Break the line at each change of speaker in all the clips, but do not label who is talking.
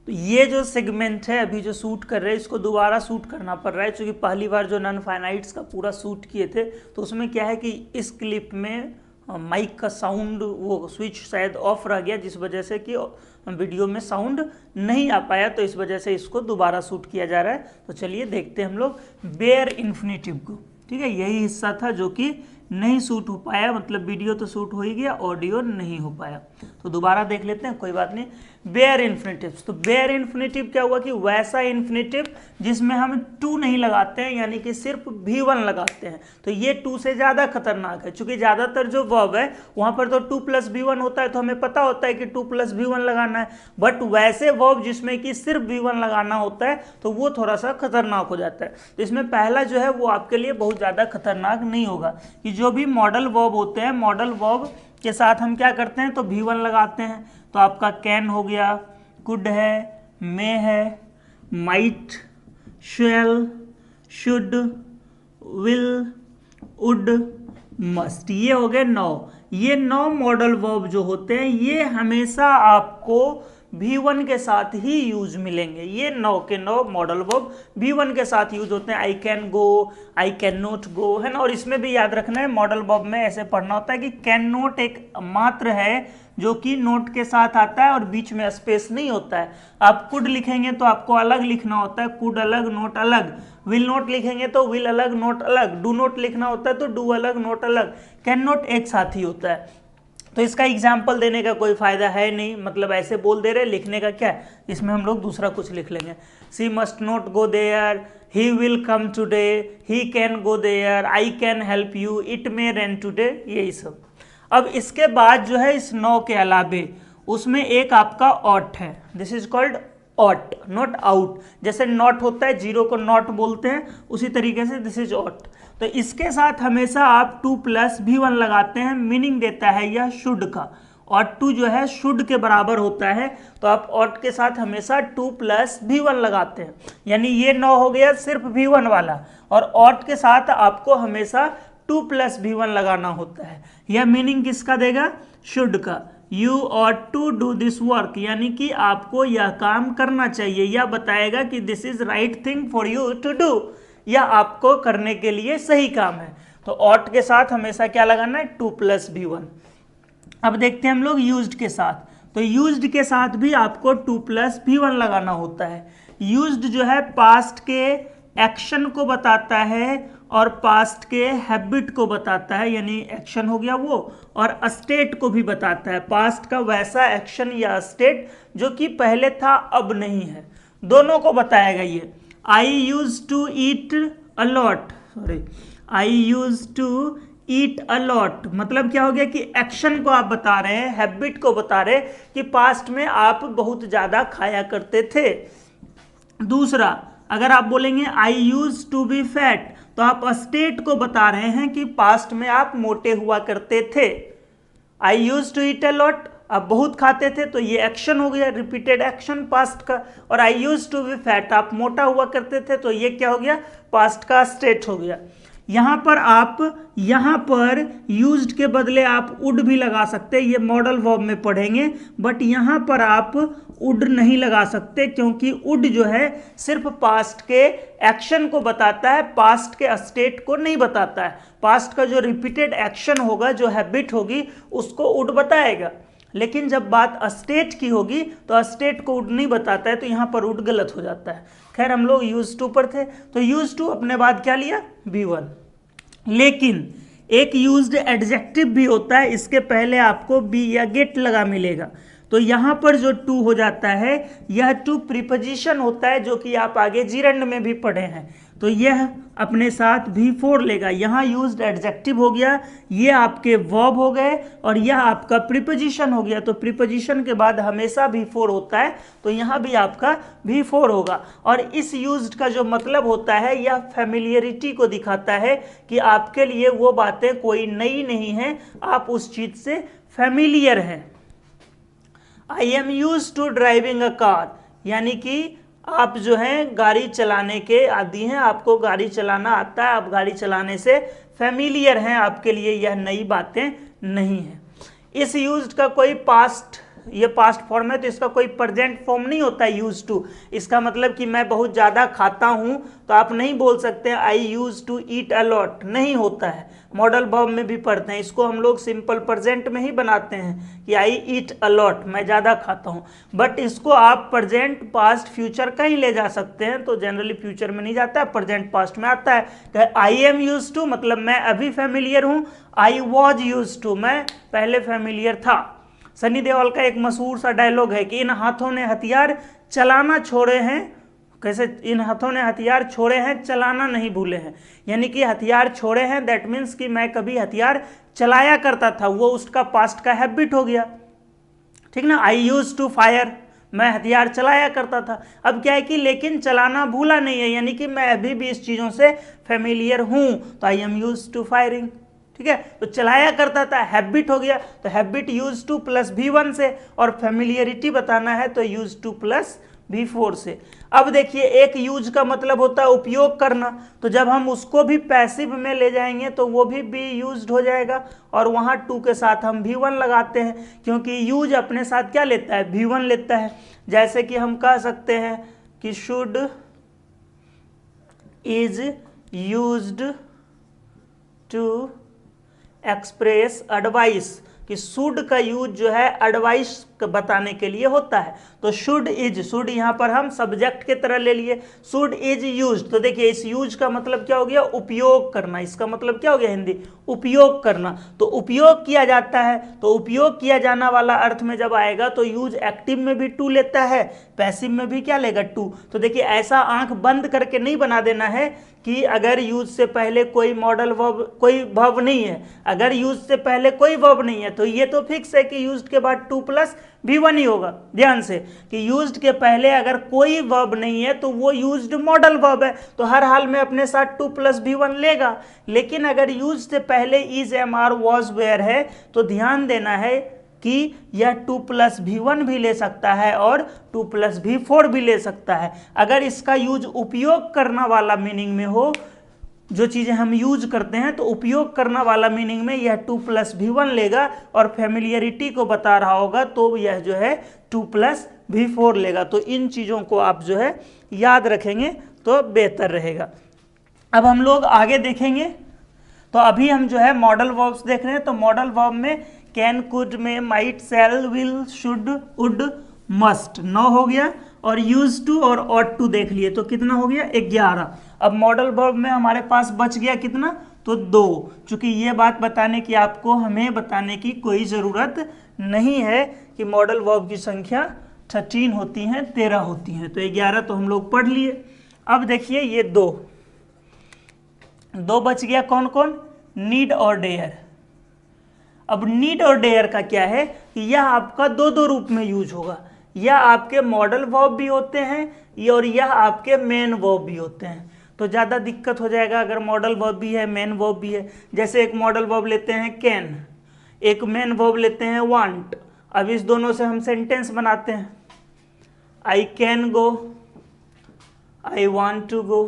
तो ये जो सेगमेंट है अभी जो शूट कर रहे हैं इसको दोबारा शूट करना पड़ रहा है, क्योंकि पहली बार जो नॉन फाइनाइट्स का पूरा शूट किए थे तो उसमें क्या है कि इस क्लिप में माइक का साउंड वो स्विच शायद ऑफ रह गया, जिस वजह से कि वीडियो में साउंड नहीं आ पाया, तो इस वजह से इसको दोबारा शूट किया जा रहा है। तो चलिए देखते हैं हम लोग बेयर इन्फिनेटिव को। ठीक है, यही हिस्सा था जो कि नहीं शूट हो पाया, मतलब वीडियो तो शूट हो ही गया, ऑडियो नहीं हो पाया। तो दोबारा देख लेते हैं, कोई बात नहीं। बेयर इन्फिनेटिव, तो बेयर इन्फिनेटिव क्या हुआ कि वैसा इन्फिनेटिव जिसमें हम टू नहीं लगाते हैं, यानी कि सिर्फ V1 लगाते हैं। तो ये टू से ज़्यादा खतरनाक है, क्योंकि ज़्यादातर जो वर्ब है वहाँ पर तो 2 + V1 होता है, तो हमें पता होता है कि 2 + V1 लगाना है। बट वैसे वर्ब जिसमें कि सिर्फ V1 लगाना होता है तो वो थोड़ा सा खतरनाक हो जाता है। तो इसमें पहला जो है वो आपके लिए बहुत ज़्यादा खतरनाक नहीं होगा, कि जो भी मॉडल वर्ब होते हैं, मॉडल वर्ब के साथ हम क्या करते हैं तो V1 लगाते हैं। तो आपका कैन हो गया, कुड है, मे है, might, shall, should, will, would, must, ये हो गए 9। ये 9 मॉडल वर्ब जो होते हैं ये हमेशा आपको V1 के साथ ही यूज मिलेंगे। ये 9 के 9 मॉडल वर्ब V1 के साथ यूज होते हैं। I can go, I can not go, है ना। और इसमें भी याद रखना है, मॉडल वर्ब में ऐसे पढ़ना होता है कि कैन नॉट एक मात्र है जो कि नोट के साथ आता है और बीच में स्पेस नहीं होता है। आप कुड लिखेंगे तो आपको अलग लिखना होता है, कुड अलग, नोट अलग। विल नोट लिखेंगे तो विल अलग, नोट अलग। डू नोट लिखना होता है तो डू अलग, नोट अलग। कैन नोट एक साथ ही होता है। तो इसका एग्जाम्पल देने का कोई फायदा है नहीं, मतलब ऐसे बोल दे रहे, लिखने का क्या है। इसमें हम लोग दूसरा कुछ लिख लेंगे। She must not go there, he will come today, he can go there, I can help you, it may rain today, यही सब। अब इसके बाद जो है इस 9 के अलावे उसमें एक आपका ऑट है, this is called ought, not out. जैसे नॉट होता है, जीरो को नॉट बोलते हैं, उसी तरीके से दिस इज ऑट। तो इसके साथ हमेशा आप 2 + V1 लगाते हैं, मीनिंग देता है यह शुड का। और 2 जो है शुड के बराबर होता है, तो आप ऑट के साथ हमेशा 2 + V1 लगाते हैं। यानी ये 9 हो गया सिर्फ V1 वाला, और ऑट के साथ आपको हमेशा 2 + V1 लगाना होता है। यह मीनिंग किसका देगा, शुड का। You ought to do this work, यानी कि आपको यह काम करना चाहिए, यह बताएगा कि this is right thing for you to do, यह आपको करने के लिए सही काम है। तो ऑट के साथ हमेशा क्या लगाना है, 2 + V1। अब देखते हैं हम लोग यूज्ड के साथ। तो यूज्ड के साथ भी आपको 2 + V1 लगाना होता है। यूज्ड जो है पास्ट के एक्शन को बताता है और पास्ट के हैबिट को बताता है, यानी एक्शन हो गया वो, और स्टेट को भी बताता है। पास्ट का वैसा एक्शन या स्टेट जो कि पहले था अब नहीं है, दोनों को बताएगा ये। I use to eat a lot, sorry, I use to eat a lot, मतलब क्या हो गया कि एक्शन को आप बता रहे हैं, हैबिट को बता रहे हैं कि पास्ट में आप बहुत ज़्यादा खाया करते थे। दूसरा, अगर आप बोलेंगे आई यूज टू बी फैट, तो आप स्टेट को बता रहे हैं कि पास्ट में आप मोटे हुआ करते थे। I use to eat a lot, आप बहुत खाते थे, तो ये एक्शन हो गया, रिपीटेड एक्शन पास्ट का। और आई यूज टू बी फैट, आप मोटा हुआ करते थे, तो ये क्या हो गया, पास्ट का स्टेट हो गया। यहाँ पर आप यहाँ पर यूज्ड के बदले आप वुड भी लगा सकते हैं, ये मॉडल वर्ब में पढ़ेंगे। बट यहाँ पर आप वुड नहीं लगा सकते, क्योंकि वुड जो है सिर्फ पास्ट के एक्शन को बताता है, पास्ट के स्टेट को नहीं बताता है। पास्ट का जो रिपीटेड एक्शन होगा, जो हैबिट होगी, उसको वुड बताएगा। लेकिन जब बात स्टेट की होगी तो स्टेट को वुड नहीं बताता है, तो यहाँ पर वुड गलत हो जाता है। खैर हम लोग यूज टू पर थे, तो यूज टू अपने बाद क्या लिया, V1। लेकिन एक यूज्ड एडजेक्टिव भी होता है, इसके पहले आपको बी या गेट लगा मिलेगा। तो यहाँ पर जो टू हो जाता है, यह टू प्रीपोजिशन होता है, जो कि आप आगे जीरंड में भी पढ़े हैं। तो यह अपने साथ V4 लेगा। यहाँ यूज्ड एडजेक्टिव हो गया, ये आपके वर्ब हो गए, और यह आपका प्रीपोजिशन हो गया। तो प्रीपोजिशन के बाद हमेशा V4 होता है, तो यहाँ भी आपका V4 होगा। और इस यूज्ड का जो मतलब होता है, यह फैमिलियरिटी को दिखाता है कि आपके लिए वो बातें कोई नई नहीं है, आप उस चीज़ से फैमिलियर हैं। I am use to driving a car, यानी कि आप जो हैं गाड़ी चलाने के आदी हैं, आपको गाड़ी चलाना आता है, आप गाड़ी चलाने से फैमिलियर हैं, आपके लिए यह नई बातें नहीं है। इस यूज्ड का कोई पास्ट ये पास्ट फॉर्म है तो इसका कोई प्रेजेंट फॉर्म नहीं होता है यूज टू। इसका मतलब कि मैं बहुत ज़्यादा खाता हूँ तो आप नहीं बोल सकते आई यूज टू ईट अलॉट, नहीं होता है। मॉडल वर्ब में भी पढ़ते हैं, इसको हम लोग सिंपल प्रेजेंट में ही बनाते हैं कि आई ईट अलॉट, मैं ज़्यादा खाता हूँ। बट इसको आप प्रेजेंट पास्ट फ्यूचर कहीं ले जा सकते हैं, तो जनरली फ्यूचर में नहीं जाता है, प्रेजेंट पास्ट में आता है। आई एम यूज टू मतलब मैं अभी फेमिलियर हूँ, आई वॉज यूज टू मैं पहले फेमिलियर था। सनी देओल का एक मशहूर सा डायलॉग है कि इन हाथों ने हथियार चलाना छोड़े हैं, कैसे, इन हाथों ने हथियार छोड़े हैं चलाना नहीं भूले हैं, यानी कि हथियार छोड़े हैं दैट मीन्स कि मैं कभी हथियार चलाया करता था, वो उसका पास्ट का हैबिट हो गया, ठीक ना। आई यूज टू फायर, मैं हथियार चलाया करता था। अब क्या है कि लेकिन चलाना भूला नहीं है, यानी कि मैं अभी भी इस चीज़ों से फेमिलियर हूँ, तो I am use to firing, ठीक है। तो चलाया करता था, हैबिट हो गया, तो habit use two plus V1 से, और फेमिलियरिटी बताना है तो यूज टू प्लस V4 से। अब देखिए एक यूज का मतलब होता है उपयोग करना, तो जब हम उसको भी पैसिव में ले जाएंगे तो वो भी बी यूज्ड हो जाएगा, और वहाँ टू के साथ हम V1 लगाते हैं, क्योंकि यूज अपने साथ क्या लेता है, V1 लेता है। जैसे कि हम कह सकते हैं कि should is used to express advice, कि शुड का यूज जो है एडवाइस बताने के लिए होता है, तो शुड इज, शुड यहाँ पर हम सब्जेक्ट के तरह ले लिए, शुड इज यूज। तो देखिए इस यूज का मतलब क्या हो गया, उपयोग करना, इसका मतलब क्या हो गया हिंदी, उपयोग करना। तो उपयोग किया जाता है, तो उपयोग किया जाना वाला अर्थ में जब आएगा तो यूज एक्टिव में भी टू लेता है, पैसिव में भी क्या लेगा, टू। तो देखिए ऐसा आंख बंद करके नहीं बना देना है कि अगर यूज से पहले कोई मॉडल वर्ब, कोई वर्ब नहीं है, अगर यूज से पहले कोई वर्ब नहीं है तो ये तो फिक्स है कि यूज्ड के बाद टू प्लस V1 ही होगा। ध्यान से कि यूज्ड के पहले अगर कोई वर्ब नहीं है तो वो यूज्ड मॉडल वर्ब है, तो हर हाल में अपने साथ टू प्लस V1 लेगा। लेकिन अगर यूज से पहले is, am, are, was, were है तो ध्यान देना है कि यह टू प्लस V1 भी ले सकता है और टू प्लस V4 भी ले सकता है। अगर इसका यूज उपयोग करना वाला मीनिंग में हो, जो चीज़ें हम यूज करते हैं तो उपयोग करना वाला मीनिंग में यह टू प्लस V1 लेगा, और फेमिलियरिटी को बता रहा होगा तो यह जो है टू प्लस V4 लेगा। तो इन चीज़ों को आप जो है याद रखेंगे तो बेहतर रहेगा। अब हम लोग आगे देखेंगे, तो अभी हम जो है मॉडल वर्ब्स देख रहे हैं, तो मॉडल वर्ब में can, could, may, might, shall, will, should, would, must 9 हो गया, और यूज टू और ऑट टू देख लिए तो कितना हो गया 11। अब मॉडल वर्ब में हमारे पास बच गया कितना, तो 2। चूंकि ये बात बताने की आपको हमें बताने की कोई ज़रूरत नहीं है कि मॉडल वर्ब की संख्या 13 होती हैं, 13 होती हैं, तो 11 तो हम लोग पढ़ लिए। अब देखिए ये 2 बच गया, कौन कौन, नीड और डेयर। अब नीड और डेयर का क्या है कि यह आपका दो रूप में यूज होगा, यह आपके मॉडल वर्ब भी होते हैं और यह आपके मेन वर्ब भी होते हैं। तो ज़्यादा दिक्कत हो जाएगा अगर मॉडल वर्ब भी है मेन वर्ब भी है। जैसे एक मॉडल वर्ब लेते हैं कैन, एक मेन वर्ब लेते हैं वांट। अब इस दोनों से हम सेंटेंस बनाते हैं, I can go, I want to go.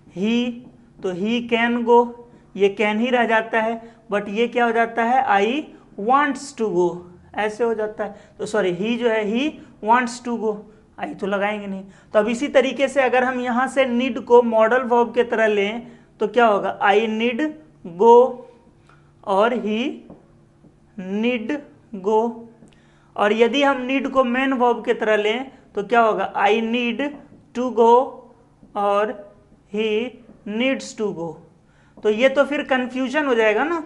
He, तो ही कैन गो, ये कैन ही रह जाता है, बट ये क्या हो जाता है, आई वांट्स टू गो, ऐसे हो जाता है। तो सॉरी, ही जो है ही वांट्स टू गो, आई तो लगाएंगे नहीं। तो अब इसी तरीके से अगर हम यहाँ से नीड को मॉडल वर्ब के तरह लें तो क्या होगा, आई नीड गो और ही नीड गो। और यदि हम नीड को मेन वर्ब के तरह लें तो क्या होगा, आई नीड टू गो और ही नीड्स टू गो। तो ये तो फिर कंफ्यूजन हो जाएगा ना।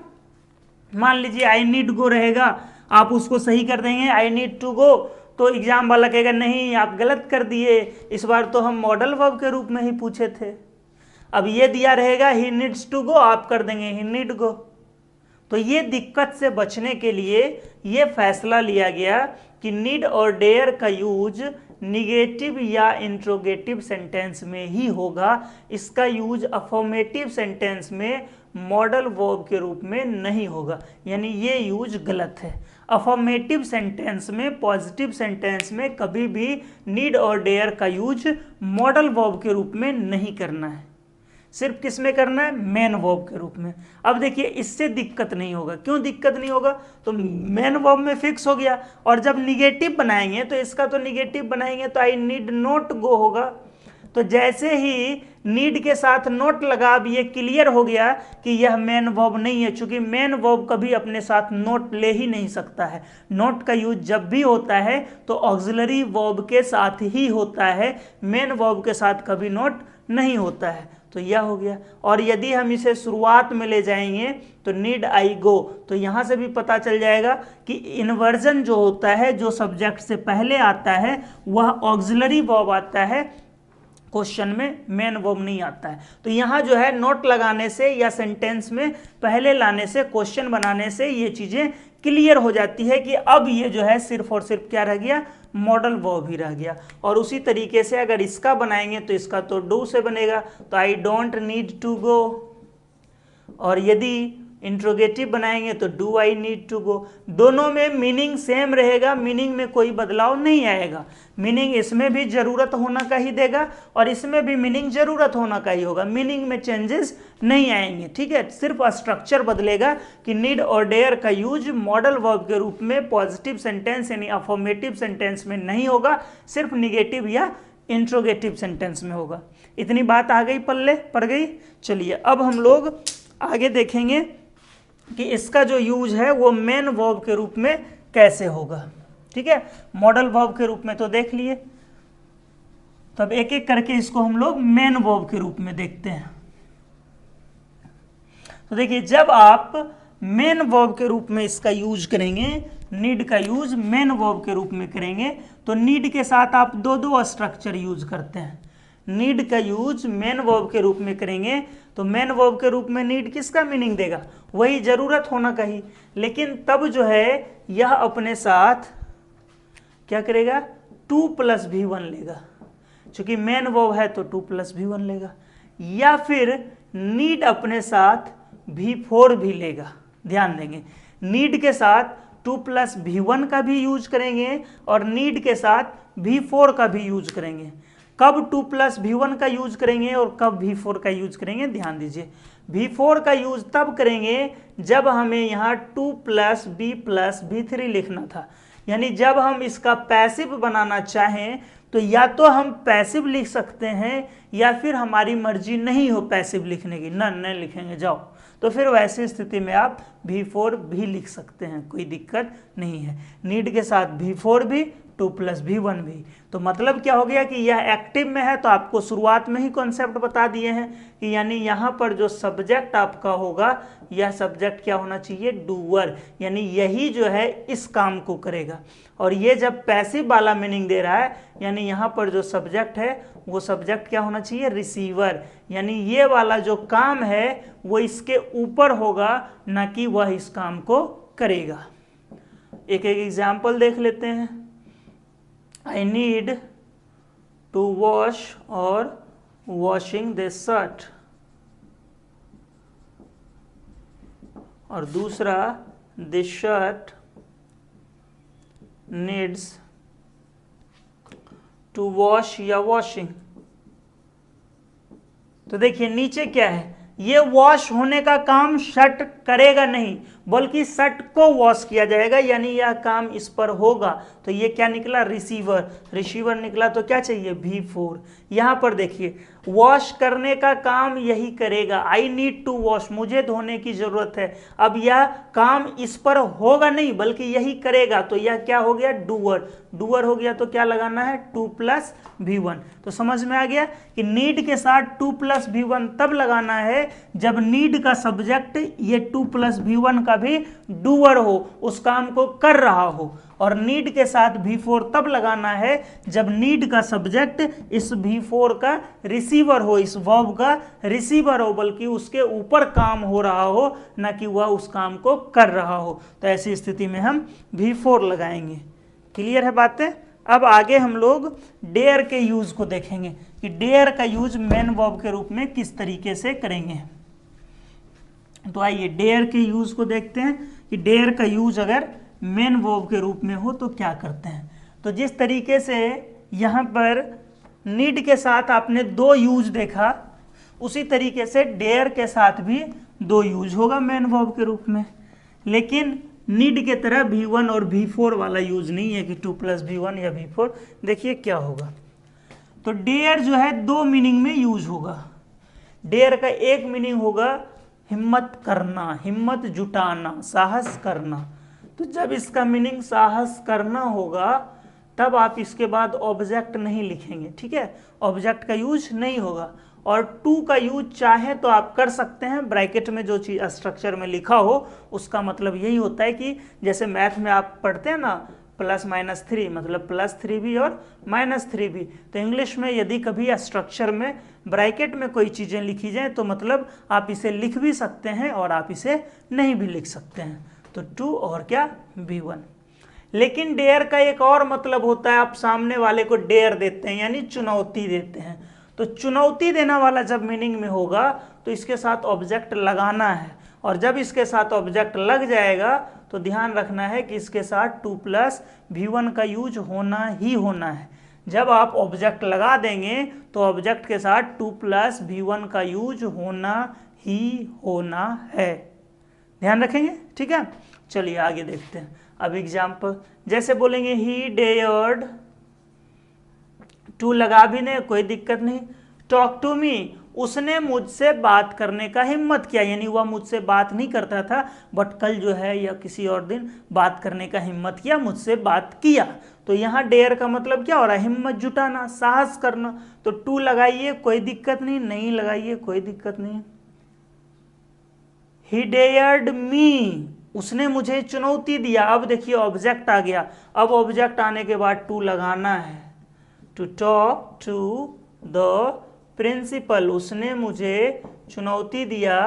मान लीजिए आई नीड गो रहेगा, आप उसको सही कर देंगे आई नीड टू गो, तो एग्जाम वाला कहेगा नहीं आप गलत कर दिए, इस बार तो हम मॉडल वर्ब के रूप में ही पूछे थे। अब ये दिया रहेगा ही नीड्स टू गो, आप कर देंगे ही नीड गो। तो ये दिक्कत से बचने के लिए ये फैसला लिया गया कि नीड और डेयर का यूज निगेटिव या इंट्रोगेटिव सेंटेंस में ही होगा, इसका यूज अफर्मेटिव सेंटेंस में मॉडल वर्ब के रूप में नहीं होगा, यानी ये यूज गलत है। अफर्मेटिव सेंटेंस में, पॉजिटिव सेंटेंस में कभी भी नीड और डेयर का यूज मॉडल वर्ब के रूप में नहीं करना है। सिर्फ किस में करना है, मेन वर्ब के रूप में। अब देखिए इससे दिक्कत नहीं होगा। क्यों दिक्कत नहीं होगा, तो मेन वर्ब में फिक्स हो गया, और जब निगेटिव बनाएंगे तो इसका तो निगेटिव बनाएंगे तो आई नीड नॉट गो होगा। तो जैसे ही नीड के साथ नोट लगा, अब ये क्लियर हो गया कि यह मेन वर्ब नहीं है, क्योंकि मेन वर्ब कभी अपने साथ नोट ले ही नहीं सकता है। नोट का यूज जब भी होता है तो ऑक्सिलरी वर्ब के साथ ही होता है, मेन वर्ब के साथ कभी नोट नहीं होता है। तो यह हो गया। और यदि हम इसे शुरुआत में ले जाएंगे तो नीड आई गो, तो यहाँ से भी पता चल जाएगा कि इन्वर्जन जो होता है, जो सब्जेक्ट से पहले आता है वह ऑक्सिलरी वर्ब आता है, क्वेश्चन में मेन वर्ब नहीं आता है। तो यहाँ जो है नोट लगाने से या सेंटेंस में पहले लाने से, क्वेश्चन बनाने से ये चीज़ें क्लियर हो जाती है कि अब ये जो है सिर्फ और सिर्फ क्या रह गया, मॉडल वर्ब ही रह गया। और उसी तरीके से अगर इसका बनाएंगे तो इसका तो डू से बनेगा, तो I don't need to go. और यदि इंट्रोगेटिव बनाएंगे तो do I need to go. दोनों में मीनिंग सेम रहेगा, मीनिंग में कोई बदलाव नहीं आएगा। मीनिंग इसमें भी जरूरत होना का ही देगा और इसमें भी मीनिंग जरूरत होना का ही होगा, मीनिंग में चेंजेस नहीं आएंगे। ठीक है, सिर्फ स्ट्रक्चर बदलेगा कि नीड और डेयर का यूज मॉडल वर्ब के रूप में पॉजिटिव सेंटेंस यानी अफर्मेटिव सेंटेंस में नहीं होगा, सिर्फ निगेटिव या इंट्रोगेटिव सेंटेंस में होगा। इतनी बात आ गई, पल्ले पड़ गई। चलिए अब हम लोग आगे देखेंगे कि इसका जो यूज है वो मेन वर्ब के रूप में कैसे होगा। ठीक है, मॉडल वर्ब के रूप में तो देख लिए, तब एक एक करके इसको हम लोग मेन वर्ब के रूप में देखते हैं। तो देखिए जब आप मेन वर्ब के रूप में इसका यूज करेंगे, नीड का यूज मेन वर्ब के रूप में करेंगे, तो नीड के साथ आप दो स्ट्रक्चर यूज करते हैं। नीड का यूज मेन वर्ब के रूप में करेंगे तो मेन वर्ब के रूप में नीड किसका मीनिंग देगा, वही जरूरत होना का ही। लेकिन तब जो है यह अपने साथ क्या करेगा, 2+V1 लेगा, क्योंकि मेन वर्ब है तो 2+V1 लेगा। या फिर नीड अपने साथ V4 भी लेगा। ध्यान देंगे, नीड के साथ 2+V1 का भी यूज करेंगे और नीड के साथ V4 का भी यूज करेंगे। कब 2+V1 का यूज करेंगे और कब V4 का यूज करेंगे, ध्यान दीजिए। V4 का यूज तब करेंगे जब हमें यहाँ 2+B+V3 लिखना था, यानी जब हम इसका पैसिव बनाना चाहें तो या तो हम पैसिव लिख सकते हैं या फिर हमारी मर्जी नहीं हो पैसिव लिखने की, नहीं लिखेंगे जाओ, तो फिर वैसी स्थिति में आप V4 भी लिख सकते हैं, कोई दिक्कत नहीं है। नीड के साथ V4 भी, 2+V1 भी। तो मतलब क्या हो गया कि यह एक्टिव में है, तो आपको शुरुआत में ही कॉन्सेप्ट बता दिए हैं कि यानी यहाँ पर जो सब्जेक्ट आपका होगा, यह सब्जेक्ट क्या होना चाहिए, डूअर, यानी यही जो है इस काम को करेगा। और ये जब पैसिव वाला मीनिंग दे रहा है, यानी यहाँ पर जो सब्जेक्ट है वो सब्जेक्ट क्या होना चाहिए, रिसीवर, यानी ये वाला जो काम है वो इसके ऊपर होगा, ना कि वह इस काम को करेगा। एक एक एग्जाम्पल देख लेते हैं। I need to wash or washing this shirt। और दूसरा this shirt needs to wash या washing। तो देखिए नीचे क्या है, ये वॉश होने का काम शर्ट करेगा नहीं, बल्कि शर्ट को वॉश किया जाएगा, यानी यह काम इस पर होगा। तो ये क्या निकला, रिसीवर, रिसीवर निकला, तो क्या चाहिए, V4। यहाँ पर देखिए वॉश करने का काम यही करेगा, आई नीड टू वॉश, मुझे धोने की जरूरत है। अब यह काम इस पर होगा नहीं बल्कि यही करेगा, तो यह क्या हो गया, डूअर, डूअर हो गया। तो क्या लगाना है, 2+V1। तो समझ में आ गया कि नीड के साथ 2+V1 तब लगाना है जब नीड का सब्जेक्ट ये 2+V1 का भी डूअर हो, उस काम को कर रहा हो। और नीड के साथ V4 तब लगाना है जब नीड का सब्जेक्ट इस V4 का रिसीवर हो, इस वर्ब का रिसीवर हो, बल्कि उसके ऊपर काम हो रहा हो, ना कि वह उस काम को कर रहा हो। तो ऐसी स्थिति में हम V4 लगाएंगे। क्लियर है बातें। अब आगे हम लोग डेयर के यूज को देखेंगे कि डेयर का यूज मेन वर्ब के रूप में किस तरीके से करेंगे। तो आइए डेयर के यूज को देखते हैं कि डेयर का यूज अगर मेन वर्ब के रूप में हो तो क्या करते हैं। तो जिस तरीके से यहाँ पर नीड के साथ आपने 2 यूज देखा, उसी तरीके से डेयर के साथ भी 2 यूज होगा मेन वर्ब के रूप में, लेकिन नीड के तरह V1 और V4 वाला यूज नहीं है कि 2 + V1 या V4। देखिए क्या होगा, तो डेयर जो है 2 मीनिंग में यूज होगा। डेयर का एक मीनिंग होगा हिम्मत करना, हिम्मत जुटाना, साहस करना। तो जब इसका मीनिंग साहस करना होगा तब आप इसके बाद ऑब्जेक्ट नहीं लिखेंगे, ठीक है, ऑब्जेक्ट का यूज नहीं होगा। और टू का यूज चाहे तो आप कर सकते हैं, ब्रैकेट में जो चीज स्ट्रक्चर में लिखा हो उसका मतलब यही होता है कि जैसे मैथ में आप पढ़ते हैं ना +-3 मतलब +3 भी और -3 भी, तो इंग्लिश में यदि कभी स्ट्रक्चर में ब्रैकेट में कोई चीज़ें लिखी जाए तो मतलब आप इसे लिख भी सकते हैं और आप इसे नहीं भी लिख सकते हैं। तो 2 और क्या V1। लेकिन डेयर का एक और मतलब होता है, आप सामने वाले को डेयर देते हैं यानी चुनौती देते हैं। तो चुनौती देना वाला जब मीनिंग में होगा तो इसके साथ ऑब्जेक्ट लगाना है, और जब इसके साथ ऑब्जेक्ट लग जाएगा तो ध्यान रखना है कि इसके साथ 2 + V1 का यूज होना ही होना है। जब आप ऑब्जेक्ट लगा देंगे तो ऑब्जेक्ट के साथ 2 + V1 का यूज होना ही होना है, ध्यान रखेंगे, ठीक है। चलिए आगे देखते हैं। अब एग्जाम्पल जैसे बोलेंगे ही डेयर्ड टू, लगा भी नहीं कोई दिक्कत नहीं। टॉक टू मी, उसने मुझसे बात करने का हिम्मत किया, यानी वह मुझसे बात नहीं करता था बट कल जो है या किसी और दिन बात करने का हिम्मत किया, मुझसे बात किया। तो यहाँ डेयर का मतलब क्या हो रहा है, हिम्मत जुटाना, साहस करना। तो टू लगाइए कोई दिक्कत नहीं, नहीं लगाइए कोई दिक्कत नहीं। ही डेयर्ड मी, उसने मुझे चुनौती दिया। अब देखिए ऑब्जेक्ट आ गया, अब ऑब्जेक्ट आने के बाद टू लगाना है। To talk to the principal, उसने मुझे चुनौती दिया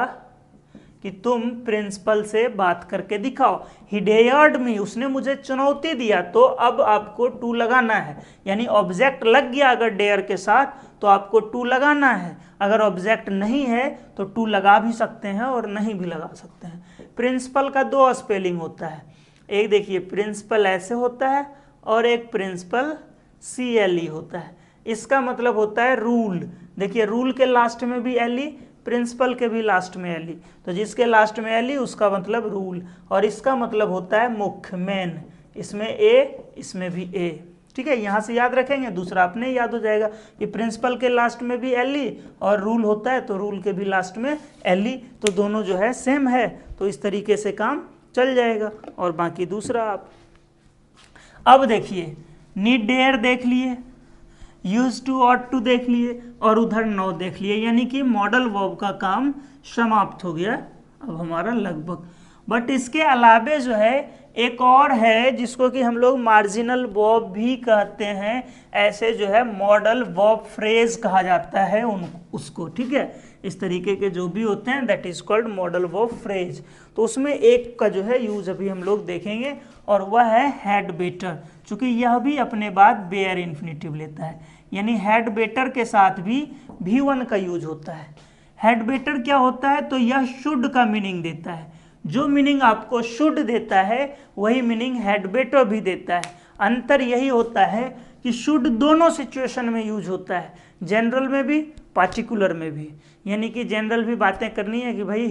कि तुम प्रिंसिपल से बात करके दिखाओ। ही डेयर्ड मी, उसने मुझे चुनौती दिया, तो अब आपको टू लगाना है, यानी ऑब्जेक्ट लग गया अगर डेयर के साथ तो आपको टू लगाना है। अगर ऑब्जेक्ट नहीं है तो टू लगा भी सकते हैं और नहीं भी लगा सकते हैं। प्रिंसिपल का 2 स्पेलिंग होता है, एक देखिए प्रिंसिपल ऐसे होता है और एक प्रिंसिपल CLE होता है। इसका मतलब होता है रूल। देखिए रूल के लास्ट में भी LE, प्रिंसिपल के भी लास्ट में LE, तो जिसके लास्ट में LE उसका मतलब रूल, और इसका मतलब होता है मुख्य, मेन। इसमें A, इसमें भी A, ठीक है। यहाँ से याद रखेंगे, दूसरा अपने याद हो जाएगा कि प्रिंसिपल के लास्ट में भी LE और रूल होता है तो रूल के भी लास्ट में LE, तो दोनों जो है सेम है, तो इस तरीके से काम चल जाएगा। और बाकी दूसरा आप अब देखिए नीड डेयर देख लिए, यूज टू ऑट टू देख लिए और उधर नाउ देख लिए, यानी कि मॉडल वर्ब का काम समाप्त हो गया अब हमारा लगभग। बट इसके अलावे जो है एक और है जिसको कि हम लोग मार्जिनल वर्ब भी कहते हैं, ऐसे जो है मॉडल वर्ब फ्रेज कहा जाता है उसको, ठीक है। इस तरीके के जो भी होते हैं that is called modal verb phrase. तो उसमें एक का जो है यूज अभी हम लोग देखेंगे और वह है हैड बेटर, चूंकि यह भी अपने बाद बेयर इन्फिनेटिव लेता है, यानी हैड बेटर के साथ भी V1 का यूज होता है। हैड बेटर क्या होता है, तो यह शुड का मीनिंग देता है। जो मीनिंग आपको शुड देता है वही मीनिंग हैड बेटर भी देता है। अंतर यही होता है कि शुड दोनों सिचुएशन में यूज होता है, जनरल में भी पार्टिकुलर में भी। यानी कि जनरल भी बातें करनी है कि भाई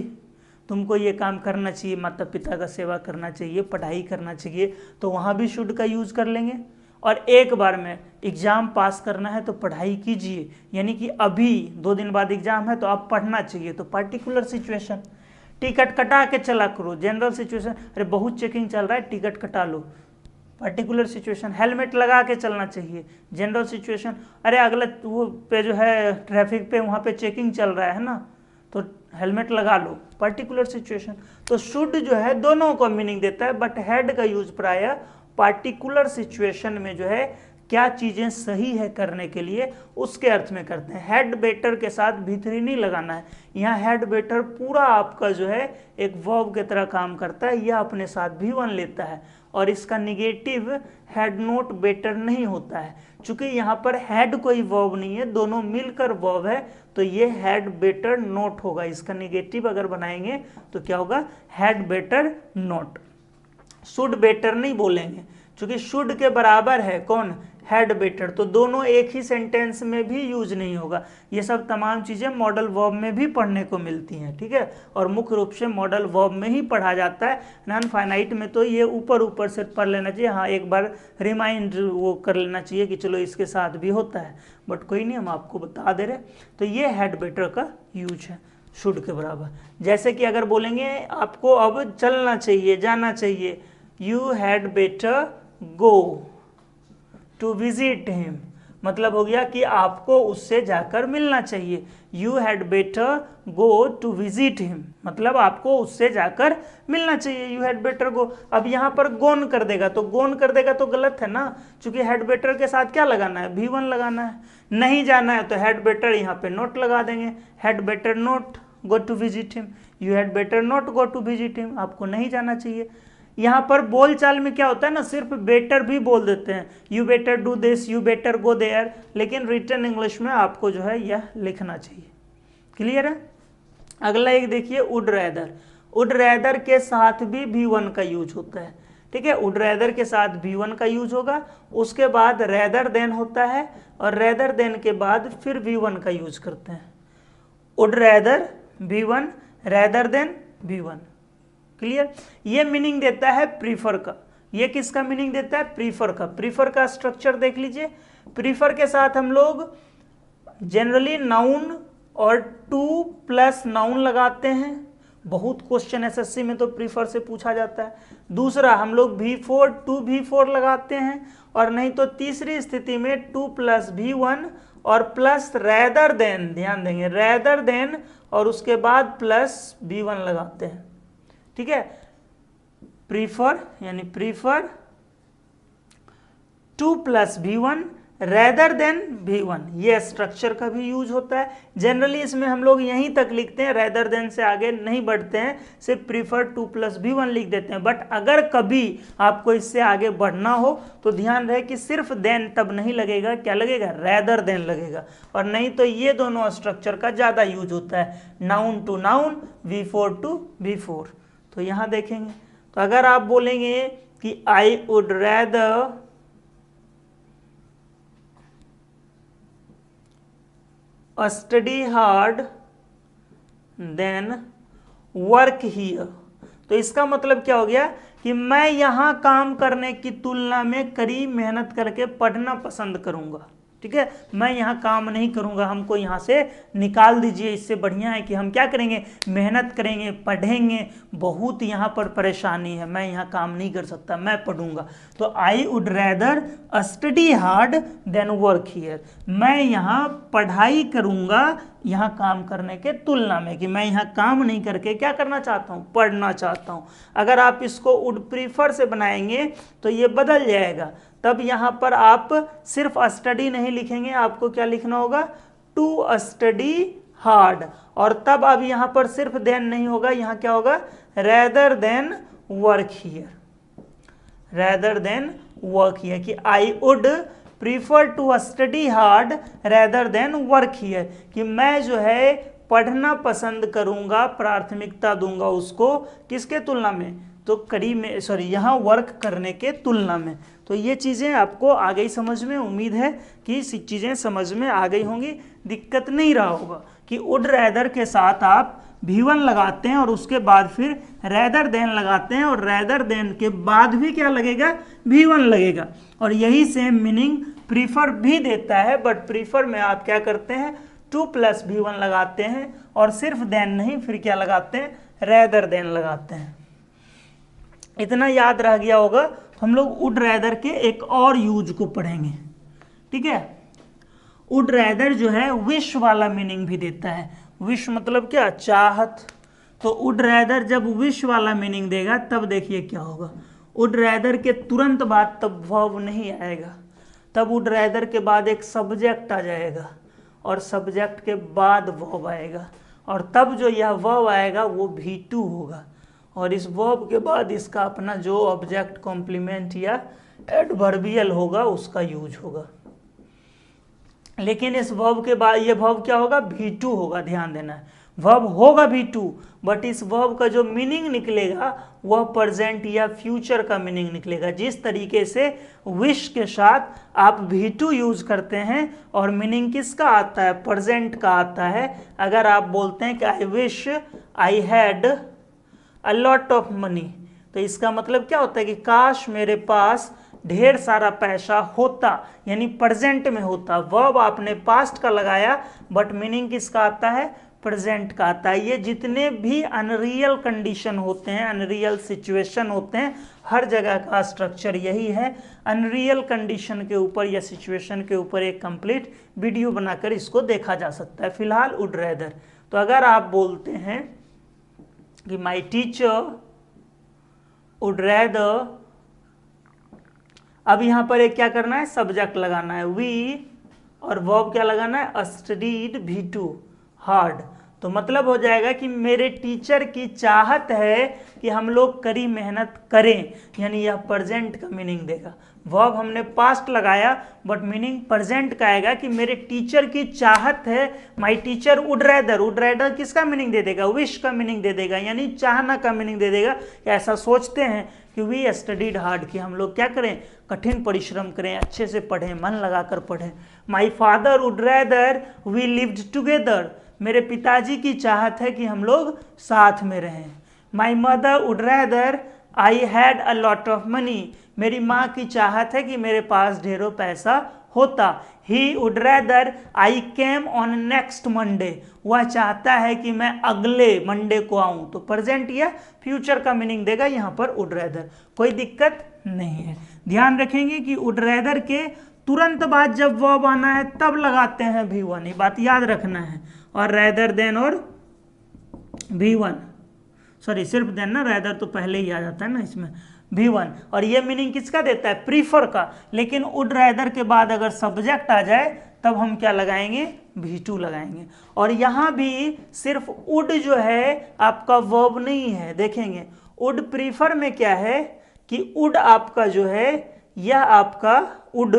तुमको ये काम करना चाहिए, माता पिता का सेवा करना चाहिए, पढ़ाई करना चाहिए, तो वहाँ भी शुड का यूज कर लेंगे। और एक बार में एग्जाम पास करना है तो पढ़ाई कीजिए, यानी कि अभी 2 दिन बाद एग्जाम है तो आप पढ़ना चाहिए, तो पार्टिकुलर सिचुएशन। टिकट कटा के चला करो, जनरल सिचुएशन, अरे बहुत चेकिंग चल रहा है टिकट कटा लो, पार्टिकुलर सिचुएशन। हेलमेट लगा के चलना चाहिए, जनरल सिचुएशन। अरे अगले वो पे जो है ट्रैफिक पे वहाँ पे चेकिंग चल रहा है ना, तो हेलमेट लगा लो, पार्टिकुलर सिचुएशन। तो शुड जो है दोनों को मीनिंग देता है, बट हैड का यूज प्राय पार्टिकुलर सिचुएशन में जो है क्या चीजें सही है करने के लिए उसके अर्थ में करते हैं। हैड बेटर के साथ भीतरी नहीं लगाना है, यहाँ हैड बेटर पूरा आपका जो है एक वर्ब की तरह काम करता है, यह अपने साथ V1 लेता है और इसका निगेटिव हैड नॉट बेटर नहीं होता है। चूंकि यहाँ पर हैड कोई वर्ब नहीं है, दोनों मिलकर वर्ब है, तो ये हैड बेटर नॉट होगा। इसका निगेटिव अगर बनाएंगे तो क्या होगा, had better not. Should better नहीं बोलेंगे, क्योंकि शुड के बराबर है कौन, हैड बेटर, तो दोनों एक ही सेंटेंस में भी यूज नहीं होगा। ये सब तमाम चीज़ें मॉडल वर्ब में भी पढ़ने को मिलती हैं, ठीक है, और मुख्य रूप से मॉडल वर्ब में ही पढ़ा जाता है। नॉन फाइनाइट में तो ये ऊपर ऊपर से पढ़ लेना चाहिए, हाँ एक बार रिमाइंड वो कर लेना चाहिए कि चलो इसके साथ भी होता है, बट कोई नहीं, हम आपको बता दे रहे। तो ये हैड बेटर का यूज है शुड के बराबर। जैसे कि अगर बोलेंगे आपको अब चलना चाहिए, जाना चाहिए, you had better go to visit him, मतलब हो गया कि आपको उससे जाकर मिलना चाहिए। You had better go to visit him, मतलब आपको उससे जाकर मिलना चाहिए, यू हैड बेटर गो। अब यहाँ पर गोन कर देगा, तो गोन कर देगा तो गलत है ना, क्योंकि हैड बेटर के साथ क्या लगाना है, V1 लगाना है। नहीं जाना है तो हैड बेटर यहाँ पे नोट लगा देंगे, had better not go to visit him, you had better not go to visit him, आपको नहीं जाना चाहिए। यहाँ पर बोल चाल में क्या होता है ना, सिर्फ बेटर भी बोल देते हैं, you better do this, you better go there, लेकिन रिटन इंग्लिश में आपको जो है यह लिखना चाहिए। क्लियर है। अगला एक देखिए, वुड रैदर। वुड रैदर के साथ भी V1 का यूज होता है, ठीक है, वुड रैदर के साथ V1 का यूज होगा, उसके बाद रैदर देन होता है, और रैदर देन के बाद फिर V1 का यूज करते हैं। Would rather V1, rather than V1। Clear. ये मीनिंग देता है प्रीफर का। ये किसका मीनिंग देता है, प्रीफर का। प्रीफर का स्ट्रक्चर देख लीजिए, प्रीफर के साथ हम लोग जनरली नाउन और टू प्लस नाउन लगाते हैं, बहुत क्वेश्चन एसएससी में तो प्रीफर से पूछा जाता है। दूसरा हम लोग V4 टू V4 लगाते हैं, और नहीं तो तीसरी स्थिति में टू प्लस V1 और प्लस रैदर देन, ध्यान देंगे रैदर देन, और उसके बाद प्लस V1 लगाते हैं, ठीक है। प्रीफर यानी prefer two plus V1 rather than V1, ये स्ट्रक्चर का भी यूज होता है। जनरली इसमें हम लोग यहीं तक लिखते हैं, रेदर देन से आगे नहीं बढ़ते हैं, सिर्फ प्रीफर टू प्लस V1 लिख देते हैं। बट अगर कभी आपको इससे आगे बढ़ना हो तो ध्यान रहे कि सिर्फ देन तब नहीं लगेगा, क्या लगेगा, रेदर देन लगेगा, और नहीं तो ये दोनों स्ट्रक्चर का ज़्यादा यूज होता है, noun to noun, V4 to V4। तो यहाँ देखेंगे, तो अगर आप बोलेंगे कि I would rather study hard than work here, तो इसका मतलब क्या हो गया कि मैं यहाँ काम करने की तुलना में कड़ी मेहनत करके पढ़ना पसंद करूँगा, ठीक है, मैं यहाँ काम नहीं करूँगा, हमको यहाँ से निकाल दीजिए। इससे बढ़िया है कि हम क्या करेंगे, मेहनत करेंगे, पढ़ेंगे, बहुत यहाँ पर परेशानी है, मैं यहाँ काम नहीं कर सकता, मैं पढ़ूंगा। तो I would rather study hard than work here, मैं यहाँ पढ़ाई करूँगा यहाँ काम करने के तुलना में, कि मैं यहाँ काम नहीं करके क्या करना चाहता हूँ, पढ़ना चाहता हूँ। अगर आप इसको वुड प्रीफर से बनाएंगे तो ये बदल जाएगा, तब यहाँ पर आप सिर्फ स्टडी नहीं लिखेंगे, आपको क्या लिखना होगा, टू स्टडी हार्ड, और तब अब यहाँ पर सिर्फ देन नहीं होगा, यहाँ क्या होगा, rather than work here, rather than work here, कि I would prefer to study hard rather than work here, कि मैं जो है पढ़ना पसंद करूँगा, प्राथमिकता दूंगा उसको, किसके तुलना में, तो कड़ी में, सॉरी यहाँ वर्क करने के तुलना में। तो ये चीज़ें आपको आ गई समझ में, उम्मीद है कि चीज़ें समझ में आ गई होंगी, दिक्कत नहीं रहा होगा कि वुड रेदर के साथ आप V1 लगाते हैं और उसके बाद फिर रेदर देन लगाते हैं, और रेदर देन के बाद भी क्या लगेगा, V1 लगेगा। और यही सेम मीनिंग प्रीफर भी देता है, बट प्रीफर में आप क्या करते हैं, टू प्लस V1 लगाते हैं, और सिर्फ देन नहीं, फिर क्या लगाते हैं, रेदर देन लगाते हैं। इतना याद रह गया होगा, तो हम लोग वुड रेदर के एक और यूज को पढ़ेंगे, ठीक है। वुड रेदर जो है विश वाला मीनिंग भी देता है। विश मतलब क्या, चाहत। तो वुड रेदर जब विश वाला मीनिंग देगा तब देखिए क्या होगा, वुड रेदर के तुरंत बाद तब वर्ब नहीं आएगा, तब वुड रेदर के बाद एक सब्जेक्ट आ जाएगा, और सब्जेक्ट के बाद वर्ब आएगा, और तब जो यह वर्ब आएगा वो V2 होगा, और इस वर्ब के बाद इसका अपना जो ऑब्जेक्ट कॉम्प्लीमेंट या एडवर्बियल होगा उसका यूज होगा। लेकिन इस वर्ब के बाद ये वर्ब क्या होगा, V2 होगा, ध्यान देना है। वर्ब होगा भी टू, बट इस वर्ब का जो मीनिंग निकलेगा वह प्रेजेंट या फ्यूचर का मीनिंग निकलेगा। जिस तरीके से विश के साथ आप भी टू यूज करते हैं और मीनिंग किसका आता है, प्रेजेंट का आता है। अगर आप बोलते हैं कि I wish I had a lot of money, तो इसका मतलब क्या होता है कि काश मेरे पास ढेर सारा पैसा होता, यानी प्रेजेंट में होता। वर्ब आपने पास्ट का लगाया बट मीनिंग किसका आता है, प्रेजेंट का आता है। ये जितने भी अनरियल कंडीशन होते हैं, अनरियल सिचुएशन होते हैं, हर जगह का स्ट्रक्चर यही है। अनरियल कंडीशन के ऊपर या सिचुएशन के ऊपर एक कंप्लीट वीडियो बनाकर इसको देखा जा सकता है। फिलहाल वुड रेदर, तो अगर आप बोलते हैं कि माई टीचर वुड रेदर, अब यहां पर एक क्या करना है, सब्जेक्ट लगाना है वी, और वर्ब क्या लगाना है, स्टडीड भी टू हार्ड। तो मतलब हो जाएगा कि मेरे टीचर की चाहत है कि हम लोग कड़ी मेहनत करें, यानी यह प्रेजेंट का मीनिंग देगा। वर्ब हमने पास्ट लगाया बट मीनिंग प्रेजेंट का आएगा कि मेरे टीचर की चाहत है। My teacher would rather, would rather किसका मीनिंग दे देगा, विश का मीनिंग दे देगा, यानी चाहना का मीनिंग दे देगा। ऐसा सोचते हैं कि वी स्टडीड हार्ड, कि हम लोग क्या करें, कठिन परिश्रम करें, अच्छे से पढ़ें, मन लगाकर पढ़ें। My father would rather we lived together, मेरे पिताजी की चाहत है कि हम लोग साथ में रहें। My mother would rather I had a lot of money, मेरी माँ की चाहत है कि मेरे पास ढेरों पैसा होता। He would rather I came on next Monday, वह चाहता है कि मैं अगले मंडे को आऊं। तो प्रेजेंट या फ्यूचर का मीनिंग देगा यहाँ पर वुड रेदर, कोई दिक्कत नहीं है। ध्यान रखेंगे कि वुड रेदर के तुरंत बाद जब वर्ब आना है तब लगाते हैं भी वन, ये बात याद रखना है। और रेदर देन और भी वन, सॉरी सिर्फ देन ना, रेदर तो पहले ही आ जाता है ना इसमें, भी वन। और ये मीनिंग किसका देता है, प्रीफर का। लेकिन वुड रेदर के बाद अगर सब्जेक्ट आ जाए तब हम क्या लगाएंगे, भी टू लगाएंगे। और यहाँ भी सिर्फ वुड जो है आपका वर्ब नहीं है, देखेंगे वुड प्रीफर में क्या है कि वुड आपका जो है यह आपका वुड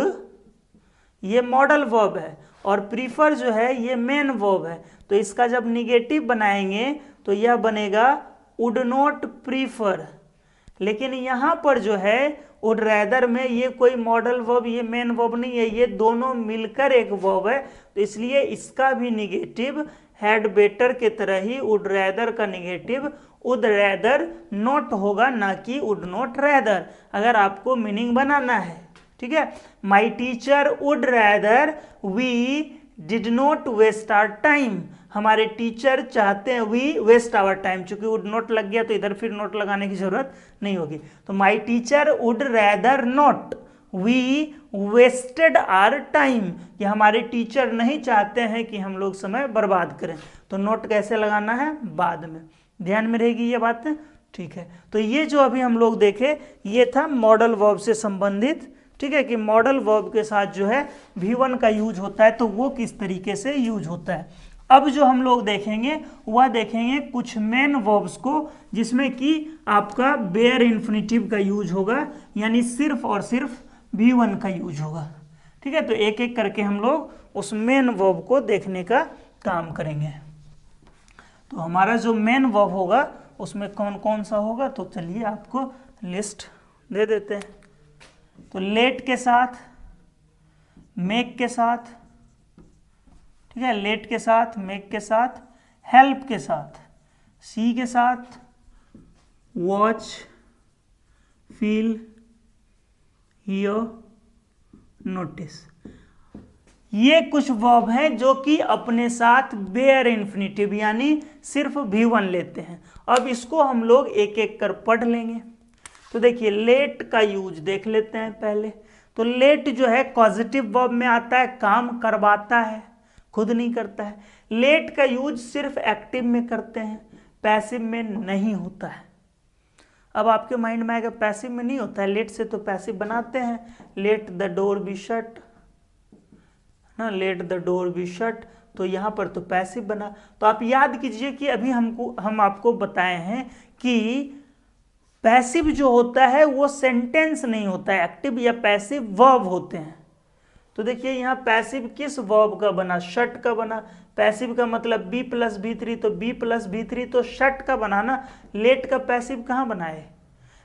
ये मॉडल वर्ब है और प्रीफर जो है ये मेन वर्ब है। तो इसका जब निगेटिव बनाएंगे तो यह बनेगा वुड नॉट प्रीफर। लेकिन यहाँ पर जो है वुड रेदर में ये कोई मॉडल वर्ब, ये मेन वर्ब नहीं है, ये दोनों मिलकर एक वर्ब है। तो इसलिए इसका भी निगेटिव हैड बेटर के तरह ही वुड रेदर का निगेटिव वुड रेदर नॉट होगा, ना कि वुड नॉट रेदर, अगर आपको मीनिंग बनाना है। ठीक है, my teacher would rather we did not waste our time, हमारे टीचर चाहते हैं वी वेस्ट आवर टाइम। चूंकि वुड नॉट लग गया तो इधर फिर नॉट लगाने की जरूरत नहीं होगी। तो my teacher would rather not we wasted our time, कि हमारे टीचर नहीं चाहते हैं कि हम लोग समय बर्बाद करें। तो नोट कैसे लगाना है, बाद में, ध्यान में रहेगी ये बात। ठीक है, तो ये जो अभी हम लोग देखे ये था मॉडल वर्ब से संबंधित। ठीक है, कि मॉडल वर्ब के साथ जो है V1 का यूज होता है तो वो किस तरीके से यूज होता है। अब जो हम लोग देखेंगे वह देखेंगे कुछ मेन वर्ब्स को जिसमें कि आपका बेयर इन्फिनिटिव का यूज होगा, यानी सिर्फ और सिर्फ V1 का यूज होगा। ठीक है, तो एक एक करके हम लोग उस मेन वर्ब को देखने का काम करेंगे। तो हमारा जो मेन वर्ब होगा उसमें कौन कौन सा होगा, तो चलिए आपको लिस्ट दे देते हैं। तो लेट के साथ, मेक के साथ, ठीक है, लेट के साथ, मेक के साथ, हेल्प के साथ, सी के साथ, वॉच, फील, हियर, नोटिस। ये कुछ वर्ब हैं जो कि अपने साथ बेयर इन्फिनिटिव यानी सिर्फ V1 लेते हैं। अब इसको हम लोग एक एक कर पढ़ लेंगे। तो देखिए लेट का यूज देख लेते हैं पहले। तो लेट जो है पॉजिटिव वर्ब में आता है, काम करवाता है, खुद नहीं करता है। लेट का यूज सिर्फ एक्टिव में करते हैं, पैसिव में नहीं होता है। अब आपके माइंड में आएगा पैसिव में नहीं होता है, लेट से तो पैसिव बनाते हैं, let the door be shut ना, let the door be shut, तो यहाँ पर तो पैसिव बना। तो आप याद कीजिए कि अभी हम आपको बताए हैं कि पैसिव जो होता है वो सेंटेंस नहीं होता है, एक्टिव या पैसिव वर्ब होते हैं। तो देखिए यहाँ पैसिव किस वर्ब का बना, शट का बना। पैसिव का मतलब बी प्लस बी3, तो बी प्लस बी3 तो शट का बना ना। लेट का पैसिव कहाँ बनाए,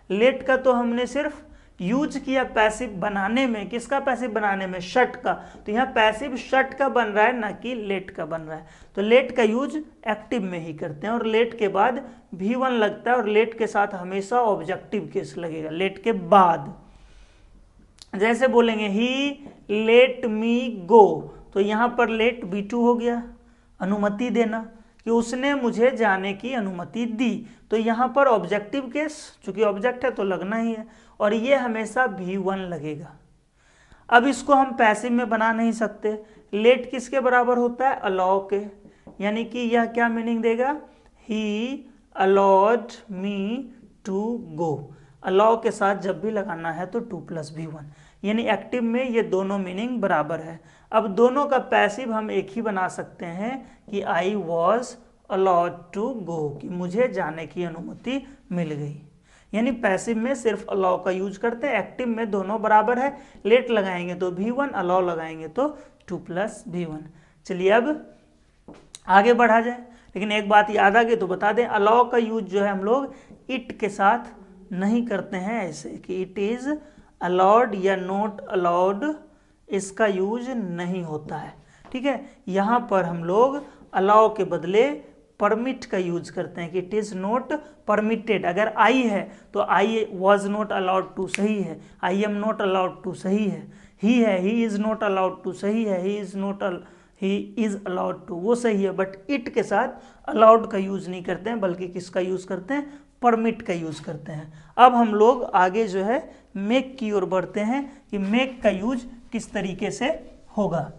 लेट का तो हमने सिर्फ यूज किया पैसिव बनाने में। किसका पैसिव बनाने में, शट का। तो यहाँ पैसिव शट का बन रहा है ना कि लेट का बन रहा है। तो लेट का यूज एक्टिव में ही करते हैं और लेट के बाद V1 लगता है और लेट के साथ हमेशा ऑब्जेक्टिव केस लगेगा लेट के बाद। जैसे बोलेंगे ही लेट मी गो, तो यहाँ पर लेट B2 हो गया, अनुमति देना कि उसने मुझे जाने की अनुमति दी। तो यहाँ पर ऑब्जेक्टिव केस, चूंकि ऑब्जेक्ट है तो लगना ही है और ये हमेशा V1 लगेगा। अब इसको हम पैसिव में बना नहीं सकते। लेट किसके बराबर होता है, अलाउ के, यानी कि यह क्या मीनिंग देगा, he allowed me to go. Allow के साथ जब भी लगाना है तो 2 + V1, यानी एक्टिव में ये दोनों मीनिंग बराबर है। अब दोनों का पैसिव हम एक ही बना सकते हैं कि I was allowed to go, कि मुझे जाने की अनुमति मिल गई। यानी पैसिव में सिर्फ अलाउ का यूज करते हैं, एक्टिव में दोनों बराबर है। लेट लगाएंगे तो V1, अलाउ लगाएंगे तो 2 + V1। चलिए अब आगे बढ़ा जाए, लेकिन एक बात याद आ गई तो बता दें, अलाउ का यूज जो है हम लोग इट के साथ नहीं करते हैं, ऐसे कि इट इज अलाउड या नॉट अलाउड, इसका यूज नहीं होता है। ठीक है, यहाँ पर हम लोग अलाउ के बदले परमिट का यूज करते हैं कि इट इज नॉट परमिटेड। अगर आई है तो I was not allowed to सही है, I am not allowed to सही है, he is not allowed to सही है, ही इज अलाउड टू वो सही है। बट इट के साथ अलाउड का यूज नहीं करते हैं, बल्कि किसका यूज करते हैं, परमिट का यूज करते हैं। अब हम लोग आगे जो है मेक की ओर बढ़ते हैं कि मेक का यूज किस तरीके से होगा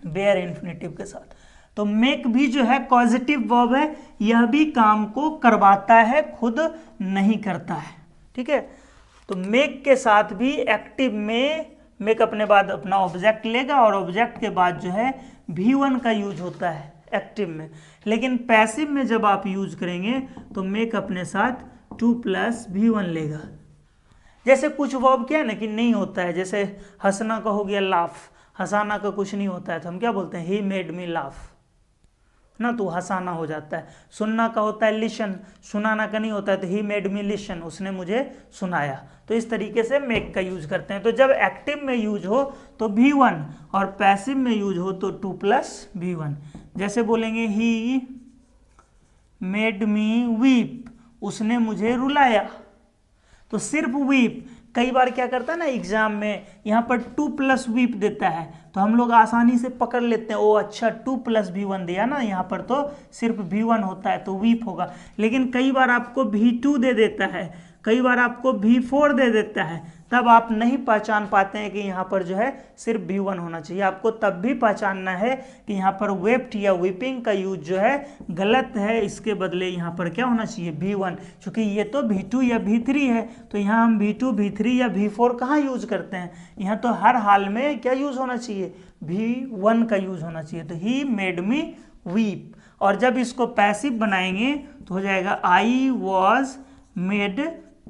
बेयर इन्फिनेटिव के साथ। तो मेक भी जो है कॉजेटिव वर्ब है, यह भी काम को करवाता है, खुद नहीं करता है। ठीक है, तो मेक के साथ भी एक्टिव में मेक अपने बाद अपना ऑब्जेक्ट लेगा और ऑब्जेक्ट के बाद जो है V1 का यूज होता है एक्टिव में। लेकिन पैसिव में जब आप यूज करेंगे तो मेक अपने साथ 2 + V1 लेगा। जैसे कुछ वर्ब क्या है ना कि नहीं होता है, जैसे हंसना का हो गया लाफ, हंसाना का कुछ नहीं होता है तो हम क्या बोलते हैं, ही मेड मी लाफ ना, तो हंसाना हो जाता है। सुनना का होता है लिशन, सुनाना का नहीं होता है तो ही मेड मी लिशन, उसने मुझे सुनाया। तो इस तरीके से मेक का यूज करते हैं। तो जब एक्टिव में यूज हो तो V1 और पैसिव में यूज हो तो 2 + V1। जैसे बोलेंगे ही मेड मी वीप, उसने मुझे रुलाया, तो सिर्फ वीप। कई बार क्या करता है ना एग्जाम में, यहाँ पर 2 + वीप देता है तो हम लोग आसानी से पकड़ लेते हैं, ओ अच्छा 2 + V1 दिया ना, यहाँ पर तो सिर्फ V1 होता है तो वीप होगा। लेकिन कई बार आपको V2 दे देता है, कई बार आपको V4 दे देता है, तब आप नहीं पहचान पाते हैं कि यहाँ पर जो है सिर्फ V1 होना चाहिए। आपको तब भी पहचानना है कि यहाँ पर वेप्ट या वीपिंग का यूज जो है गलत है, इसके बदले यहाँ पर क्या होना चाहिए, V1। क्योंकि ये तो V2 या V3 है, तो यहाँ हम V2, V3 या V4 कहाँ यूज करते हैं, यहाँ तो हर हाल में क्या यूज होना चाहिए, V1 का यूज होना चाहिए। तो ही मेड मी वीप। और जब इसको पैसिव बनाएंगे तो हो जाएगा I was made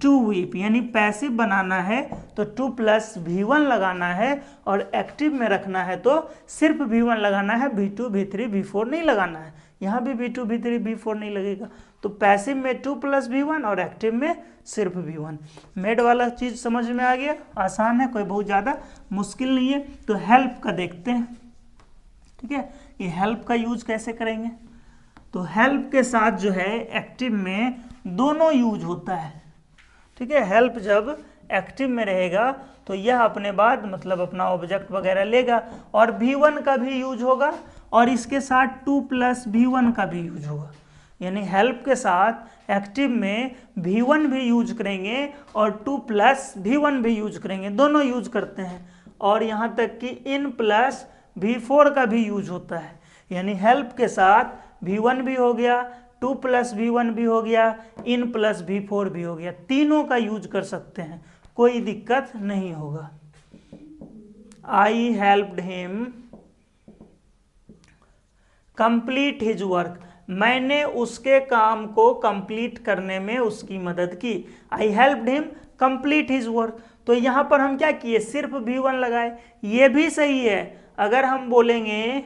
to weep, यानी पैसिव बनाना है तो 2 + V1 लगाना है और एक्टिव में रखना है तो सिर्फ V1 लगाना है, V2, V3, V4 नहीं लगाना है। यहाँ भी V2, V3, V4 नहीं लगेगा। तो पैसिव में 2 + V1 और एक्टिव में सिर्फ V1। मेड वाला चीज़ समझ में आ गया, आसान है, कोई बहुत ज़्यादा मुश्किल नहीं है। तो हेल्प का देखते हैं। ठीक है, ये हेल्प का यूज कैसे करेंगे। तो हेल्प के साथ जो है एक्टिव में दोनों यूज होता है। ठीक है, हेल्प जब एक्टिव में रहेगा तो यह अपने बाद मतलब अपना ऑब्जेक्ट वगैरह लेगा और V1 का भी यूज होगा और इसके साथ 2 + V1 का भी यूज होगा। यानी हेल्प के साथ एक्टिव में V1 भी यूज करेंगे और 2 + V1 भी यूज करेंगे, दोनों यूज करते हैं। और यहाँ तक कि इन + V4 का भी यूज होता है। यानी हेल्प के साथ V1 भी हो गया, 2 + V1 भी हो गया, इन + V4 भी हो गया, तीनों का यूज कर सकते हैं, कोई दिक्कत नहीं होगा। आई helped him complete his work, मैंने उसके काम को कंप्लीट करने में उसकी मदद की। आई helped him complete his work, तो यहाँ पर हम क्या किए, सिर्फ V1 लगाए, ये भी सही है। अगर हम बोलेंगे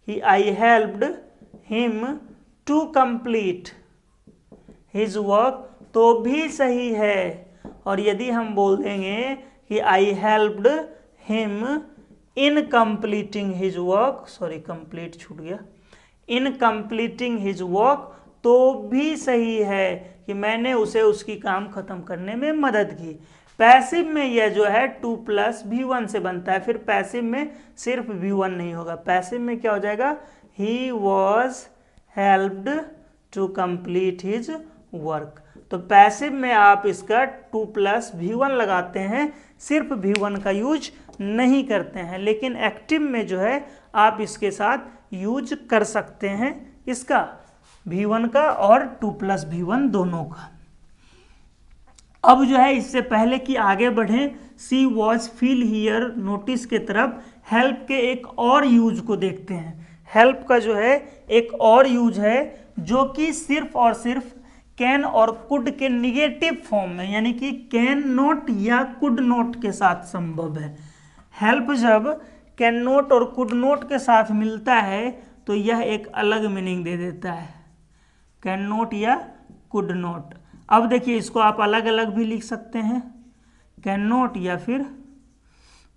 कि I helped him to complete his work, तो भी सही है। और यदि हम बोल देंगे कि I helped him in completing his work, sorry complete छूट गया, इन कंप्लीटिंग हिज वर्क, तो भी सही है कि मैंने उसे उसकी काम खत्म करने में मदद की। पैसिव में यह जो है 2 + V1 से बनता है, फिर पैसिव में सिर्फ V1 नहीं होगा, पैसिव में क्या हो जाएगा, he was helped to complete his work. तो पैसिव में आप इसका 2 + V1 लगाते हैं, सिर्फ V1 का यूज नहीं करते हैं। लेकिन एक्टिव में जो है आप इसके साथ यूज कर सकते हैं, इसका V1 का और 2 + V1 दोनों का। अब जो है इससे पहले कि आगे बढ़ें, सी वॉज फील हियर नोटिस के तरफ हेल्प के एक और यूज को देखते हैं। हेल्प का जो है एक और यूज है जो कि सिर्फ और सिर्फ कैन और कुड के निगेटिव फॉर्म में, यानी कि कैन नॉट या कुड नॉट के साथ संभव है। हेल्प जब कैन नॉट और कुड नॉट के साथ मिलता है तो यह एक अलग मीनिंग दे देता है, कैन नॉट या कुड नॉट। अब देखिए इसको आप अलग अलग भी लिख सकते हैं, कैन नॉट या फिर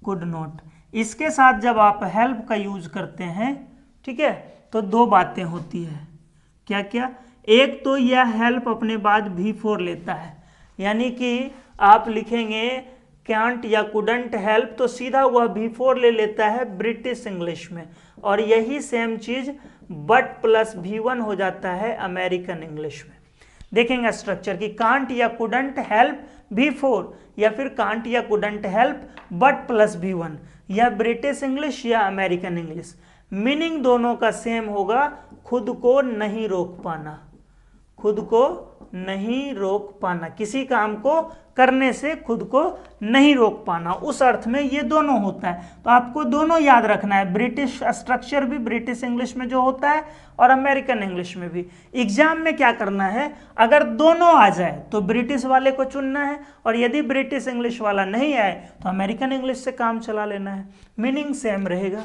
कुड नॉट। इसके साथ जब आप हेल्प का यूज करते हैं, ठीक है, तो दो बातें होती है। क्या क्या, एक तो यह हेल्प अपने बाद V4 लेता है, यानी कि आप लिखेंगे कैंट या कुडंट हेल्प तो सीधा वह V4 ले लेता है ब्रिटिश इंग्लिश में, और यही सेम चीज बट + V1 हो जाता है अमेरिकन इंग्लिश में। देखेंगे स्ट्रक्चर की कांट या कुडंट हेल्प V4 या फिर कांट या कुडंट हेल्प बट + V1, या ब्रिटिश इंग्लिश या अमेरिकन इंग्लिश, मीनिंग दोनों का सेम होगा, खुद को नहीं रोक पाना, खुद को नहीं रोक पाना, किसी काम को करने से खुद को नहीं रोक पाना, उस अर्थ में ये दोनों होता है। तो आपको दोनों याद रखना है, ब्रिटिश स्ट्रक्चर भी ब्रिटिश इंग्लिश में जो होता है और अमेरिकन इंग्लिश में भी। एग्जाम में क्या करना है, अगर दोनों आ जाए तो ब्रिटिश वाले को चुनना है, और यदि ब्रिटिश इंग्लिश वाला नहीं आए तो अमेरिकन इंग्लिश से काम चला लेना है, मीनिंग सेम रहेगा।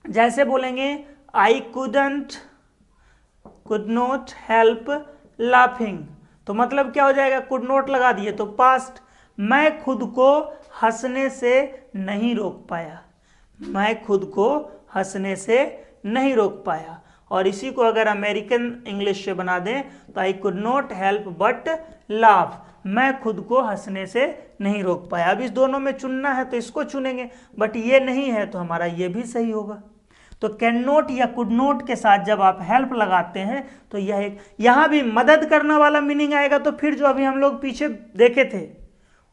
जैसे बोलेंगे I could not help laughing, तो मतलब क्या हो जाएगा, कुड नॉट लगा दिए तो पास्ट, मैं खुद को हंसने से नहीं रोक पाया, मैं खुद को हंसने से नहीं रोक पाया। और इसी को अगर अमेरिकन इंग्लिश से बना दें तो I could not help but laugh, मैं खुद को हंसने से नहीं रोक पाया। अब इस दोनों में चुनना है तो इसको चुनेंगे, बट ये नहीं है तो हमारा ये भी सही होगा। तो कैन नॉट या कुड नॉट के साथ जब आप हेल्प लगाते हैं तो यह एक, यहाँ भी मदद करना वाला मीनिंग आएगा, तो फिर जो अभी हम लोग पीछे देखे थे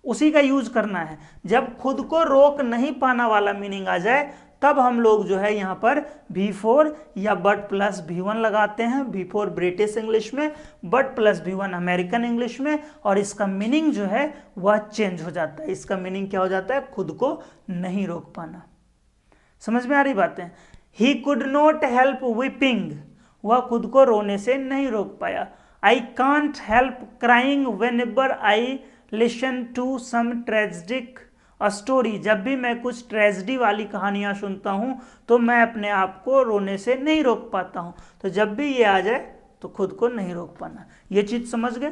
उसी का यूज करना है। जब खुद को रोक नहीं पाना वाला मीनिंग आ जाए तब हम लोग जो है यहाँ पर V4 या बट + V1 लगाते हैं, V4 ब्रिटिश इंग्लिश में, बट + V1 अमेरिकन इंग्लिश में, और इसका मीनिंग जो है वह चेंज हो जाता है। इसका मीनिंग क्या हो जाता है, खुद को नहीं रोक पाना। समझ में आ रही बातें। He could not help weeping, वह खुद को रोने से नहीं रोक पाया। I can't help crying whenever I listen to some tragic story, जब भी मैं कुछ ट्रेजिडी वाली कहानियां सुनता हूं तो मैं अपने आप को रोने से नहीं रोक पाता हूं। तो जब भी ये आ जाए तो खुद को नहीं रोक पाना, ये चीज समझ गए।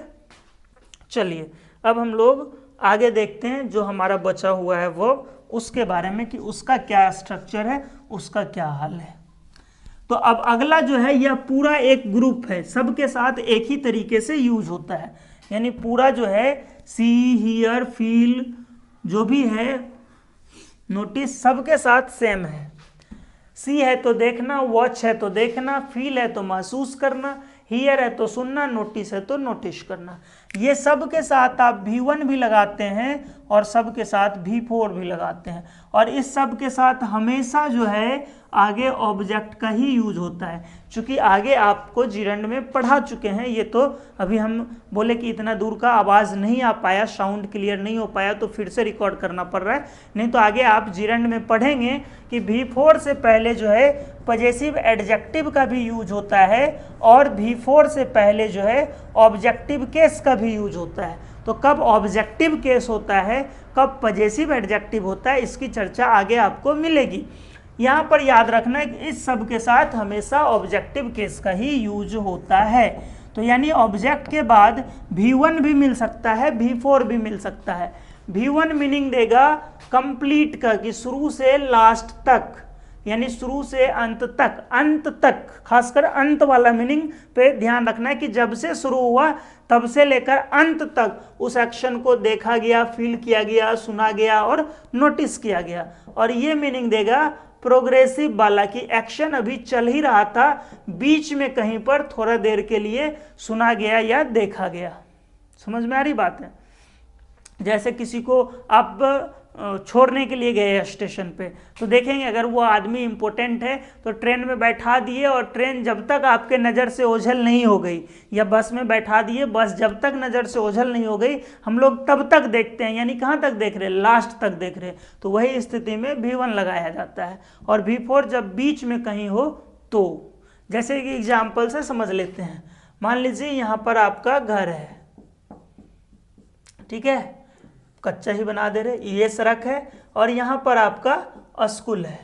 चलिए अब हम लोग आगे देखते हैं जो हमारा बचा हुआ है वो, उसके बारे में कि उसका क्या स्ट्रक्चर है, उसका क्या हाल है। तो अब अगला जो है यह पूरा एक ग्रुप है, सबके साथ एक ही तरीके से यूज होता है, यानी पूरा जो है सी हियर फील जो भी है नोटिस सबके साथ सेम है। सी है तो देखना, वॉच है तो देखना, फील है तो महसूस करना, हियर है तो सुनना, नोटिस है तो नोटिस करना। ये सब के साथ आप V1 भी लगाते हैं और सब के साथ V4 भी लगाते हैं, और इस सब के साथ हमेशा जो है आगे ऑब्जेक्ट का ही यूज होता है। चूंकि आगे आपको जिरंड में पढ़ा चुके हैं, ये तो अभी हम बोले कि इतना दूर का आवाज़ नहीं आ पाया, साउंड क्लियर नहीं हो पाया तो फिर से रिकॉर्ड करना पड़ रहा है, नहीं तो आगे आप जिरंड में पढ़ेंगे कि V4 से पहले जो है पजेसिव एडजेक्टिव का भी यूज होता है, और V4 से पहले जो है ऑब्जेक्टिव केस का भी यूज होता है। तो तो कब ऑब्जेक्टिव केस होता है, कब पजेसिव एडजेक्टिव होता है, इसकी चर्चा आगे आपको मिलेगी। यहाँ पर याद रखना है इस सब के साथ हमेशा ऑब्जेक्टिव केस का ही यूज होता है। तो यानी ऑब्जेक्ट के बाद V1 भी मिल सकता है, V4 भी मिल सकता है। V1 मीनिंग देगा कंप्लीट का, कि शुरू से लास्ट तक, यानी शुरू से अंत तक, खासकर अंत वाला मीनिंग पे ध्यान रखना है कि जब से शुरू हुआ तब से लेकर अंत तक उस एक्शन को देखा गया, फील किया गया, सुना गया और नोटिस किया गया। और ये मीनिंग देगा प्रोग्रेसिव वाला, कि एक्शन अभी चल ही रहा था, बीच में कहीं पर थोड़ा देर के लिए सुना गया या देखा गया। समझ में आ रही बात है? जैसे किसी को आप छोड़ने के लिए गए स्टेशन पे, तो देखेंगे अगर वो आदमी इम्पोर्टेंट है तो ट्रेन में बैठा दिए, और ट्रेन जब तक आपके नज़र से ओझल नहीं हो गई, या बस में बैठा दिए, बस जब तक नज़र से ओझल नहीं हो गई, हम लोग तब तक देखते हैं, यानी कहाँ तक देख रहे हैं, लास्ट तक देख रहे हैं। तो वही स्थिति में V1 लगाया जाता है। और V4 जब बीच में कहीं हो तो, जैसे कि एग्जाम्पल से समझ लेते हैं। मान लीजिए यहाँ पर आपका घर है, ठीक है, कच्चा ही बना दे रहे, ये सड़क है, और यहाँ पर आपका स्कूल है,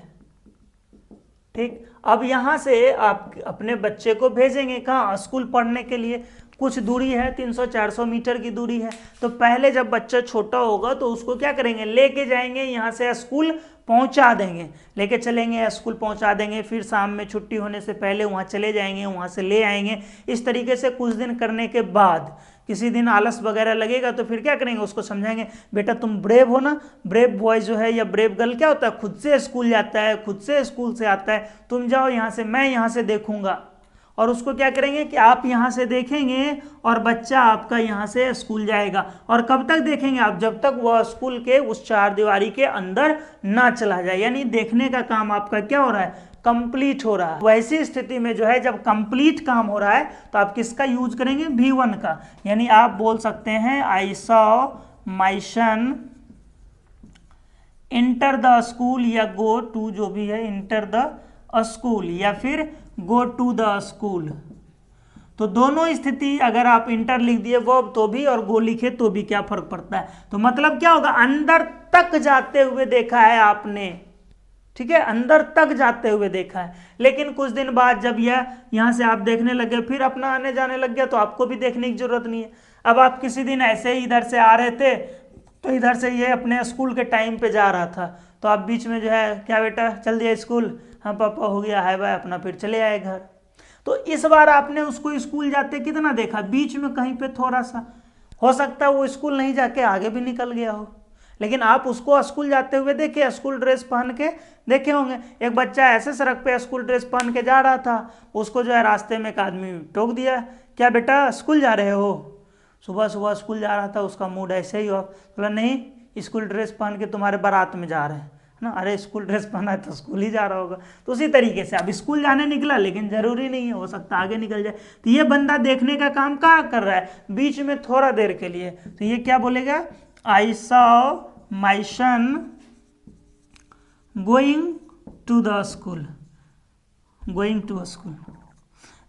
ठीक। अब यहाँ से आप अपने बच्चे को भेजेंगे कहाँ, स्कूल पढ़ने के लिए। कुछ दूरी है, 300-400 मीटर की दूरी है। तो पहले जब बच्चा छोटा होगा तो उसको क्या करेंगे, लेके जाएंगे, यहाँ से स्कूल पहुँचा देंगे, लेके चलेंगे, स्कूल पहुँचा देंगे, फिर शाम में छुट्टी होने से पहले वहाँ चले जाएंगे, वहाँ से ले आएंगे। इस तरीके से कुछ दिन करने के बाद किसी दिन आलस वगैरह लगेगा तो फिर क्या करेंगे, उसको समझाएंगे, बेटा तुम ब्रेव हो ना, ब्रेव बॉय जो है या ब्रेव गर्ल क्या होता है, खुद से स्कूल जाता है, खुद से स्कूल से आता है, तुम जाओ यहाँ से, मैं यहाँ से देखूंगा। और उसको क्या करेंगे कि आप यहाँ से देखेंगे और बच्चा आपका यहाँ से स्कूल जाएगा। और कब तक देखेंगे आप, जब तक वह स्कूल के उस चार दीवारी के अंदर ना चला जाए, यानी देखने का काम आपका क्या हो रहा है, कंप्लीट हो रहा है। वैसी स्थिति में जो है जब कंप्लीट काम हो रहा है तो आप किसका यूज करेंगे, V1 का। यानी आप बोल सकते हैं आई saw my sun enter the school, या गो टू, जो भी है, एंटर द स्कूल या फिर गो टू द स्कूल। तो दोनों स्थिति अगर आप इंटर लिख दिए वर्ब तो भी और गो लिखे तो भी क्या फर्क पड़ता है। तो मतलब क्या होगा, अंदर तक जाते हुए देखा है आपने, ठीक है, अंदर तक जाते हुए देखा है। लेकिन कुछ दिन बाद जब यह यहाँ से आप देखने लगे, फिर अपना आने जाने लग गया, तो आपको भी देखने की जरूरत नहीं है। अब आप किसी दिन ऐसे ही इधर से आ रहे थे, तो इधर से ये अपने स्कूल के टाइम पे जा रहा था, तो आप बीच में जो है, क्या बेटा चल दिया स्कूल, हाँ पापा हो गया, हाय बाय, अपना फिर चले आए घर। तो इस बार आपने उसको स्कूल जाते कितना देखा, बीच में कहीं पे थोड़ा सा, हो सकता है वो स्कूल नहीं जाके आगे भी निकल गया हो, लेकिन आप उसको स्कूल जाते हुए देखे, स्कूल ड्रेस पहन के देखे होंगे। एक बच्चा ऐसे सड़क पे स्कूल ड्रेस पहन के जा रहा था, उसको जो है रास्ते में एक आदमी टोक दिया, क्या बेटा स्कूल जा रहे हो, सुबह सुबह स्कूल जा रहा था, उसका मूड ऐसे ही हो, बोला नहीं स्कूल ड्रेस पहन के तुम्हारे बारात में जा रहे हैं ना, अरे स्कूल ड्रेस पहना है तो स्कूल ही जा रहा होगा। तो उसी तरीके से अब स्कूल जाने निकला, लेकिन जरूरी नहीं है, हो सकता आगे निकल जाए। तो ये बंदा देखने का काम कहाँ कर रहा है, बीच में थोड़ा देर के लिए। तो ये क्या बोलेगा, I saw my son going to the school, going to school.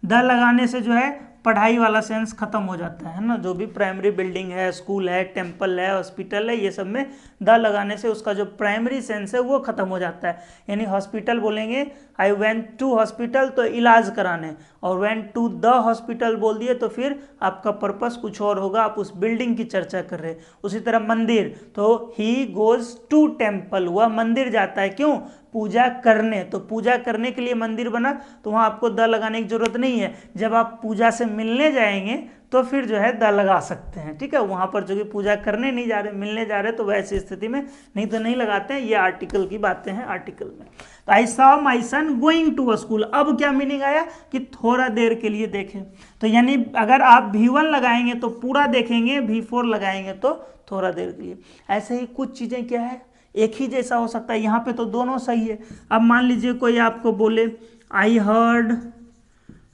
The लगाने से जो है पढ़ाई वाला सेंस खत्म हो जाता है ना, जो भी प्राइमरी बिल्डिंग है, स्कूल है, टेम्पल है, हॉस्पिटल है, ये सब में द लगाने से उसका जो प्राइमरी सेंस है वो खत्म हो जाता है। यानी हॉस्पिटल बोलेंगे आई वेंट टू हॉस्पिटल तो इलाज कराने, और वेंट टू द हॉस्पिटल बोल दिए तो फिर आपका पर्पस कुछ और होगा, आप उस बिल्डिंग की चर्चा कर रहे हैं। उसी तरह मंदिर, तो ही गोज टू टेम्पल, वह मंदिर जाता है, क्यों, पूजा करने। तो पूजा करने के लिए मंदिर बना, तो वहाँ आपको द लगाने की जरूरत नहीं है। जब आप पूजा से मिलने जाएंगे तो फिर जो है द लगा सकते हैं, ठीक है। वहाँ पर जो कि पूजा करने नहीं जा रहे, मिलने जा रहे, तो वैसी स्थिति में नहीं तो नहीं लगाते हैं। ये आर्टिकल की बातें हैं आर्टिकल में। तो I saw my son going to a school, अब क्या मीनिंग आया कि थोड़ा देर के लिए देखें। तो यानी अगर आप V1 लगाएंगे तो पूरा देखेंगे, V4 लगाएंगे तो थोड़ा देर के लिए। ऐसे ही कुछ चीज़ें क्या है, एक ही जैसा हो सकता है, यहाँ पे तो दोनों सही है। अब मान लीजिए कोई आपको बोले I heard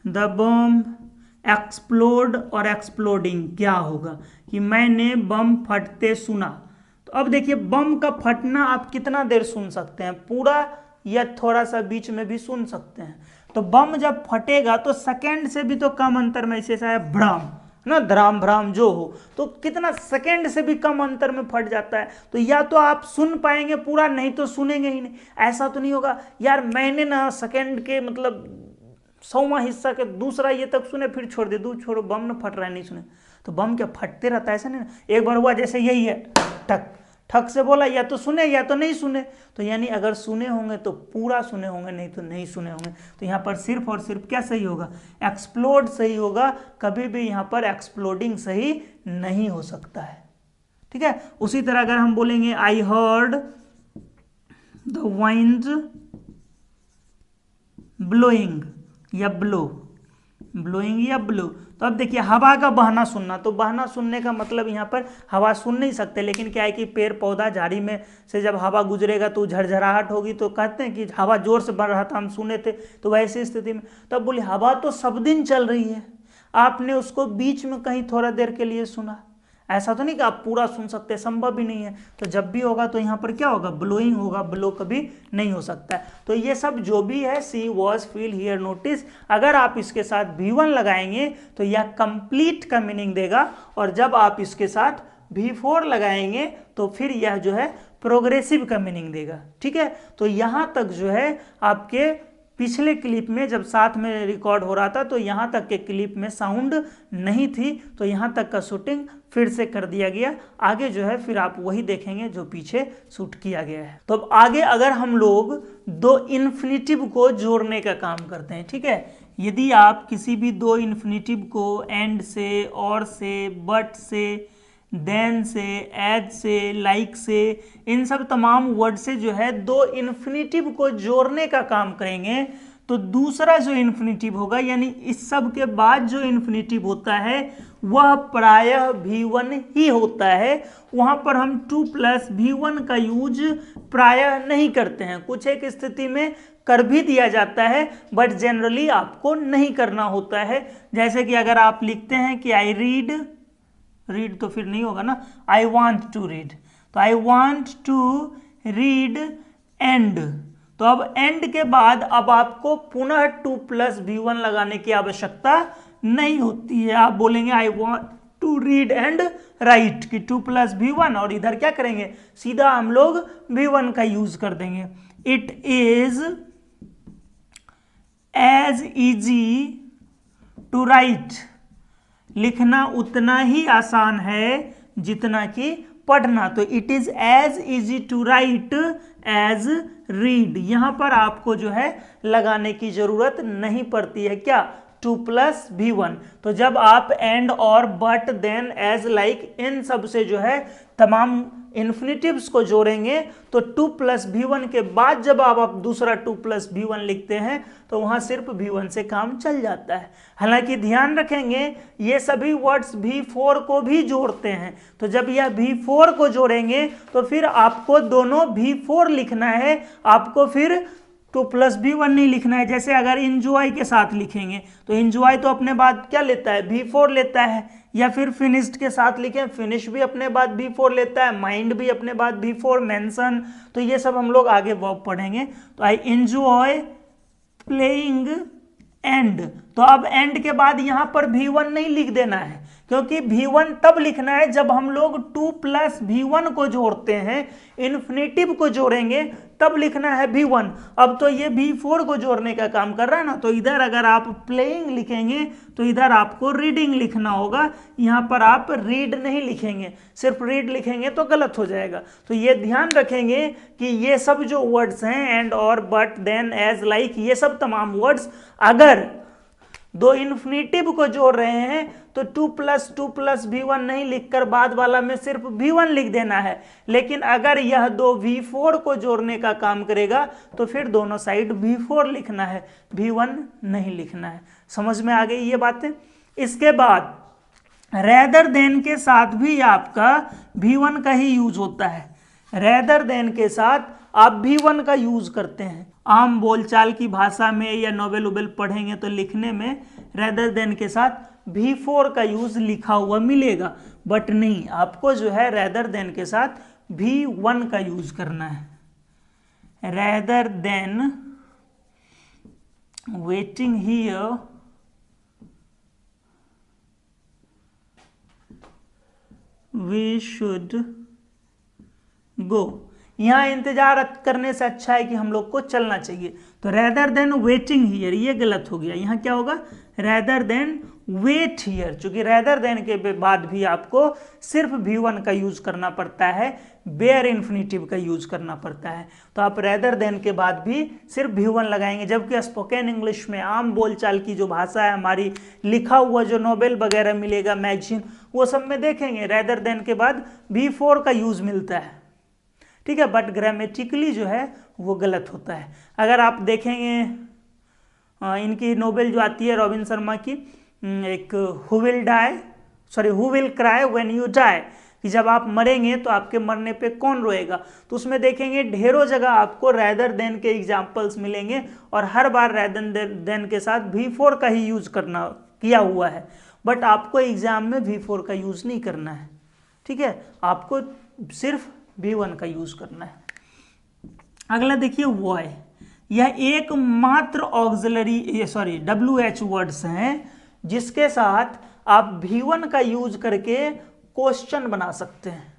the bomb explode और एक्सप्लोडिंग, क्या होगा कि मैंने बम फटते सुना। तो अब देखिए बम का फटना आप कितना देर सुन सकते हैं, पूरा या थोड़ा सा बीच में भी सुन सकते हैं। तो बम जब फटेगा तो सेकेंड से भी तो कम अंतर में, ऐसे आया भड़ाम, ना, धराम भ्राम जो हो, तो कितना सेकंड से भी कम अंतर में फट जाता है। तो या तो आप सुन पाएंगे पूरा, नहीं तो सुनेंगे ही नहीं। ऐसा तो नहीं होगा यार मैंने ना सेकंड के मतलब 100वां हिस्सा के दूसरा ये तक सुने फिर छोड़ दे, दूर छोड़ो बम ना फट रहा है नहीं सुने, तो बम क्या फटते रहता है ऐसा नहीं ना। एक बार हुआ जैसे यही है, ठक ठक से बोला, या तो सुने या तो नहीं सुने। तो यानी अगर सुने होंगे तो पूरा सुने होंगे, नहीं तो नहीं सुने होंगे। तो यहाँ पर सिर्फ और सिर्फ क्या सही होगा, एक्सप्लोड सही होगा। कभी भी यहाँ पर एक्सप्लोडिंग सही नहीं हो सकता है, ठीक है। उसी तरह अगर हम बोलेंगे I heard the wind blowing या ब्लो, ब्लोइंग या ब्लो, तो अब देखिए हवा का बहना सुनना, तो बहना सुनने का मतलब यहाँ पर हवा सुन नहीं सकते, लेकिन क्या है कि पेड़ पौधा झाड़ी में से जब हवा गुजरेगा तो झरझराहट होगी, तो कहते हैं कि हवा जोर से बह रहा था हम सुने थे, तो वैसी स्थिति में तब बोले हवा तो सब दिन चल रही है, आपने उसको बीच में कहीं थोड़ा देर के लिए सुना, ऐसा तो नहीं कि आप पूरा सुन सकते, संभव भी नहीं है। तो जब भी होगा तो यहाँ पर क्या होगा, ब्लोइंग होगा, ब्लो कभी नहीं हो सकता है। तो ये सब जो भी है सी वॉज फील हियर नोटिस, अगर आप इसके साथ V1 लगाएंगे तो यह कंप्लीट का मीनिंग देगा, और जब आप इसके साथ V4 लगाएंगे तो फिर यह जो है प्रोग्रेसिव का मीनिंग देगा, ठीक है। तो यहाँ तक जो है आपके पिछले क्लिप में जब साथ में रिकॉर्ड हो रहा था तो यहाँ तक के क्लिप में साउंड नहीं थी, तो यहाँ तक का शूटिंग फिर से कर दिया गया। आगे जो है फिर आप वही देखेंगे जो पीछे शूट किया गया है। तो अब आगे अगर हम लोग दो इन्फिनिटिव को जोड़ने का काम करते हैं, ठीक है, यदि आप किसी भी दो इन्फिनिटिव को एंड से, और से, बट से, देन से, एज से, लाइक से, इन सब तमाम वर्ड से जो है दो इन्फिनिटिव को जोड़ने का काम करेंगे, तो दूसरा जो इन्फिनिटिव होगा यानी इस सब के बाद जो इन्फिनिटिव होता है वह प्रायः V1 ही होता है। वहां पर हम 2 + V1 का यूज प्रायः नहीं करते हैं, कुछ एक स्थिति में कर भी दिया जाता है, बट जनरली आपको नहीं करना होता है। जैसे कि अगर आप लिखते हैं कि आई रीड, रीड तो फिर नहीं होगा ना, आई वॉन्ट टू रीड, तो I want to read and, तो अब एंड के बाद अब आपको पुनः 2 + V1 लगाने की आवश्यकता नहीं होती है। आप बोलेंगे I want to read and write कि 2 + V1, और इधर क्या करेंगे सीधा हम लोग V1 का यूज कर देंगे। It is as easy to write, लिखना उतना ही आसान है जितना कि पढ़ना, तो it is as easy to write as read. यहां पर आपको जो है लगाने की जरूरत नहीं पड़ती है, क्या 2 + V1। तो जब आप एंड और बट देन एज लाइक इन सब से जो है तमाम इन्फिनिटिव्स को जोड़ेंगे, तो 2 + V1 के बाद जब आप दूसरा 2 + V1 लिखते हैं तो वहां सिर्फ V1 से काम चल जाता है। हालांकि ध्यान रखेंगे ये सभी वर्ड्स V4 को भी जोड़ते हैं, तो जब यह V4 को जोड़ेंगे तो फिर आपको दोनों V4 लिखना है, आपको फिर 2 + V1 नहीं लिखना है। जैसे अगर इंजॉय के साथ लिखेंगे तो इंजॉय तो अपने बाद क्या लेता है, V4 लेता है, या फिर फिनिश्ड के साथ लिखें, फिनिश भी अपने बाद V4 लेता है, माइंड भी अपने बाद V4, मेंशन, तो ये सब हम लोग आगे वर्ब पढ़ेंगे। तो आई एंजॉय प्लेइंग एंड, तो अब एंड के बाद यहां पर V1 नहीं लिख देना है, क्योंकि V1 तब लिखना है जब हम लोग 2 + V1 को जोड़ते हैं, इन्फिनिटिव को जोड़ेंगे तब लिखना है V1। अब तो ये V4 को जोड़ने का काम कर रहा है ना, तो इधर अगर आप प्लेइंग लिखेंगे तो इधर आपको रीडिंग लिखना होगा, यहाँ पर आप रीड नहीं लिखेंगे, सिर्फ रीड लिखेंगे तो गलत हो जाएगा। तो ये ध्यान रखेंगे कि ये सब जो वर्ड्स हैं एंड, और, बट, देन, एज, लाइक, ये सब तमाम वर्ड्स अगर दो इन्फिनिटिव को जोड़ रहे हैं तो 2 + V1 नहीं लिखकर बाद वाला में सिर्फ V1 लिख देना है। लेकिन अगर यह दो V4 को जोड़ने का काम करेगा तो फिर दोनों साइड V4 लिखना है, V1 नहीं लिखना है। समझ में आ गई ये बातें। इसके बाद रेदर देन के साथ भी आपका V1 का ही यूज होता है, रेदर देन के साथ आप V1 का यूज करते हैं। आम बोलचाल की भाषा में या नोवेल वोवेल पढ़ेंगे तो लिखने में रेदर देन के साथ V4 का यूज लिखा हुआ मिलेगा, बट नहीं, आपको जो है रेदर देन के साथ V1 का यूज करना है। Rather than waiting here we should go. यहाँ इंतजार करने से अच्छा है कि हम लोग को चलना चाहिए। तो रेदर देन वेटिंग हियर, ये गलत हो गया। यहाँ क्या होगा, रेदर देन वेट हियर। चूंकि रेदर देन के बाद भी आपको सिर्फ V1 का यूज करना पड़ता है, बेयर इन्फिनिटिव का यूज करना पड़ता है। तो आप रेदर देन के बाद भी सिर्फ V1 लगाएंगे, जबकि स्पोकन इंग्लिश में आम बोलचाल की जो भाषा है हमारी, लिखा हुआ जो नोवेल वगैरह मिलेगा, मैगजीन, वो सब में देखेंगे रेदर देन के बाद V4 का यूज मिलता है। ठीक है, बट ग्रामेटिकली जो है वो गलत होता है। अगर आप देखेंगे इनकी नोवेल जो आती है रॉबिन शर्मा की, एक who will cry when you die, कि जब आप मरेंगे तो आपके मरने पे कौन रोएगा, तो उसमें देखेंगे ढेरों जगह आपको रेदर देन के एग्जाम्पल्स मिलेंगे और हर बार रेदर देन के साथ V4 का ही यूज करना किया हुआ है। बट आपको एग्जाम में V4 का यूज नहीं करना है। ठीक है, आपको सिर्फ V1 का यूज करना है। अगला देखिए वाई, यह एकमात्र ऑक्सिलरी WH वर्ड्स हैं जिसके साथ आप V1 का यूज करके क्वेश्चन बना सकते हैं।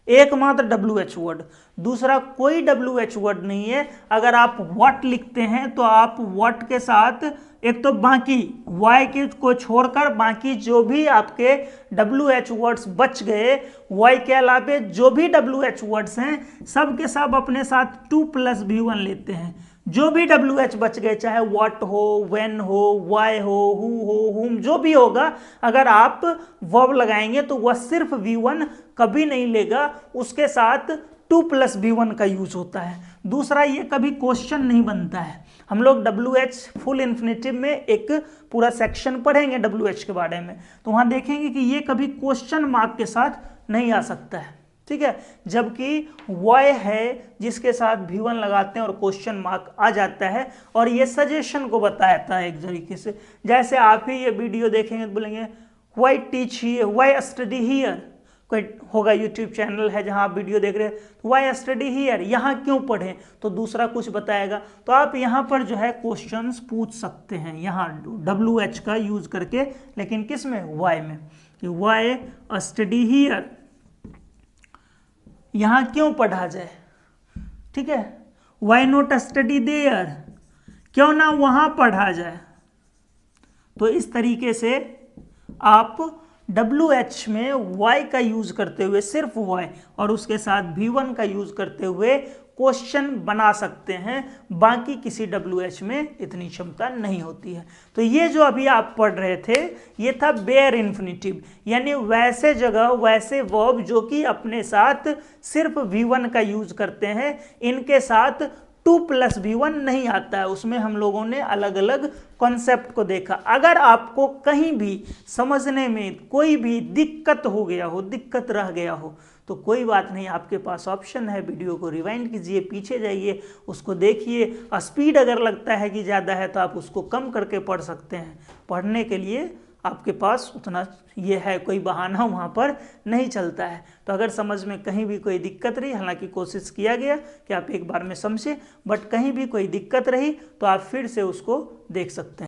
एकमात्र WH वर्ड, दूसरा कोई WH वर्ड नहीं है। अगर आप व्हाट लिखते हैं तो आप व्हाट के साथ एक तो बाकी वाई के को छोड़कर बाकी जो भी आपके WH वर्ड्स बच गए, वाई के अलावे जो भी WH वर्ड्स हैं सब के सब अपने साथ 2 + V1 लेते हैं। जो भी WH बच गए, चाहे व्हाट हो, व्हेन हो, वाई हो, हु हो, हुम, जो भी होगा, अगर आप वर्ब लगाएंगे तो वह सिर्फ V1 कभी नहीं लेगा, उसके साथ 2 + V1 का यूज होता है। दूसरा, ये कभी क्वेश्चन नहीं बनता है। हम लोग WH फुल इन्फिनेटिव में एक पूरा सेक्शन पढ़ेंगे WH के बारे में, तो वहां देखेंगे कि ये कभी क्वेश्चन मार्क के साथ नहीं आ सकता है। ठीक है, जबकि वाई है जिसके साथ V1 लगाते हैं और क्वेश्चन मार्क आ जाता है, और ये सजेशन को बताता है एक तरीके से। जैसे आप ही ये वीडियो देखेंगे तो बोलेंगे why teach here, why study here, कोई होगा यूट्यूब चैनल है जहां आप वीडियो देख रहे हैं, तो वाई स्टडी हियर, यहाँ क्यों पढ़ें, तो दूसरा कुछ बताएगा। तो आप यहाँ पर जो है क्वेश्चंस पूछ सकते हैं यहाँ WH का यूज करके, लेकिन किस में, वाई में, कि वाई स्टडी हियर, यहाँ क्यों पढ़ा जाए। ठीक है, वाई नॉट स्टडी देयर, क्यों ना वहां पढ़ा जाए। तो इस तरीके से आप WH में वाई का यूज करते हुए, सिर्फ वाई, और उसके साथ V1 का यूज करते हुए क्वेश्चन बना सकते हैं। बाकी किसी WH में इतनी क्षमता नहीं होती है। तो ये जो अभी आप पढ़ रहे थे ये था बेयर इन्फिनिटिव, यानी वैसे जगह वैसे वर्ब जो कि अपने साथ सिर्फ V1 का यूज करते हैं, इनके साथ 2 + V1 नहीं आता है। उसमें हम लोगों ने अलग अलग कॉन्सेप्ट को देखा। अगर आपको कहीं भी समझने में कोई भी दिक्कत हो गया हो, दिक्कत रह गया हो, तो कोई बात नहीं, आपके पास ऑप्शन है, वीडियो को रिवाइंड कीजिए, पीछे जाइए, उसको देखिए। स्पीड अगर लगता है कि ज़्यादा है तो आप उसको कम करके पढ़ सकते हैं। पढ़ने के लिए आपके पास उतना ये है, कोई बहाना वहाँ पर नहीं चलता है। तो अगर समझ में कहीं भी कोई दिक्कत रही, हालांकि कोशिश किया गया कि आप एक बार में समझे, बट कहीं भी कोई दिक्कत रही तो आप फिर से उसको देख सकते हैं।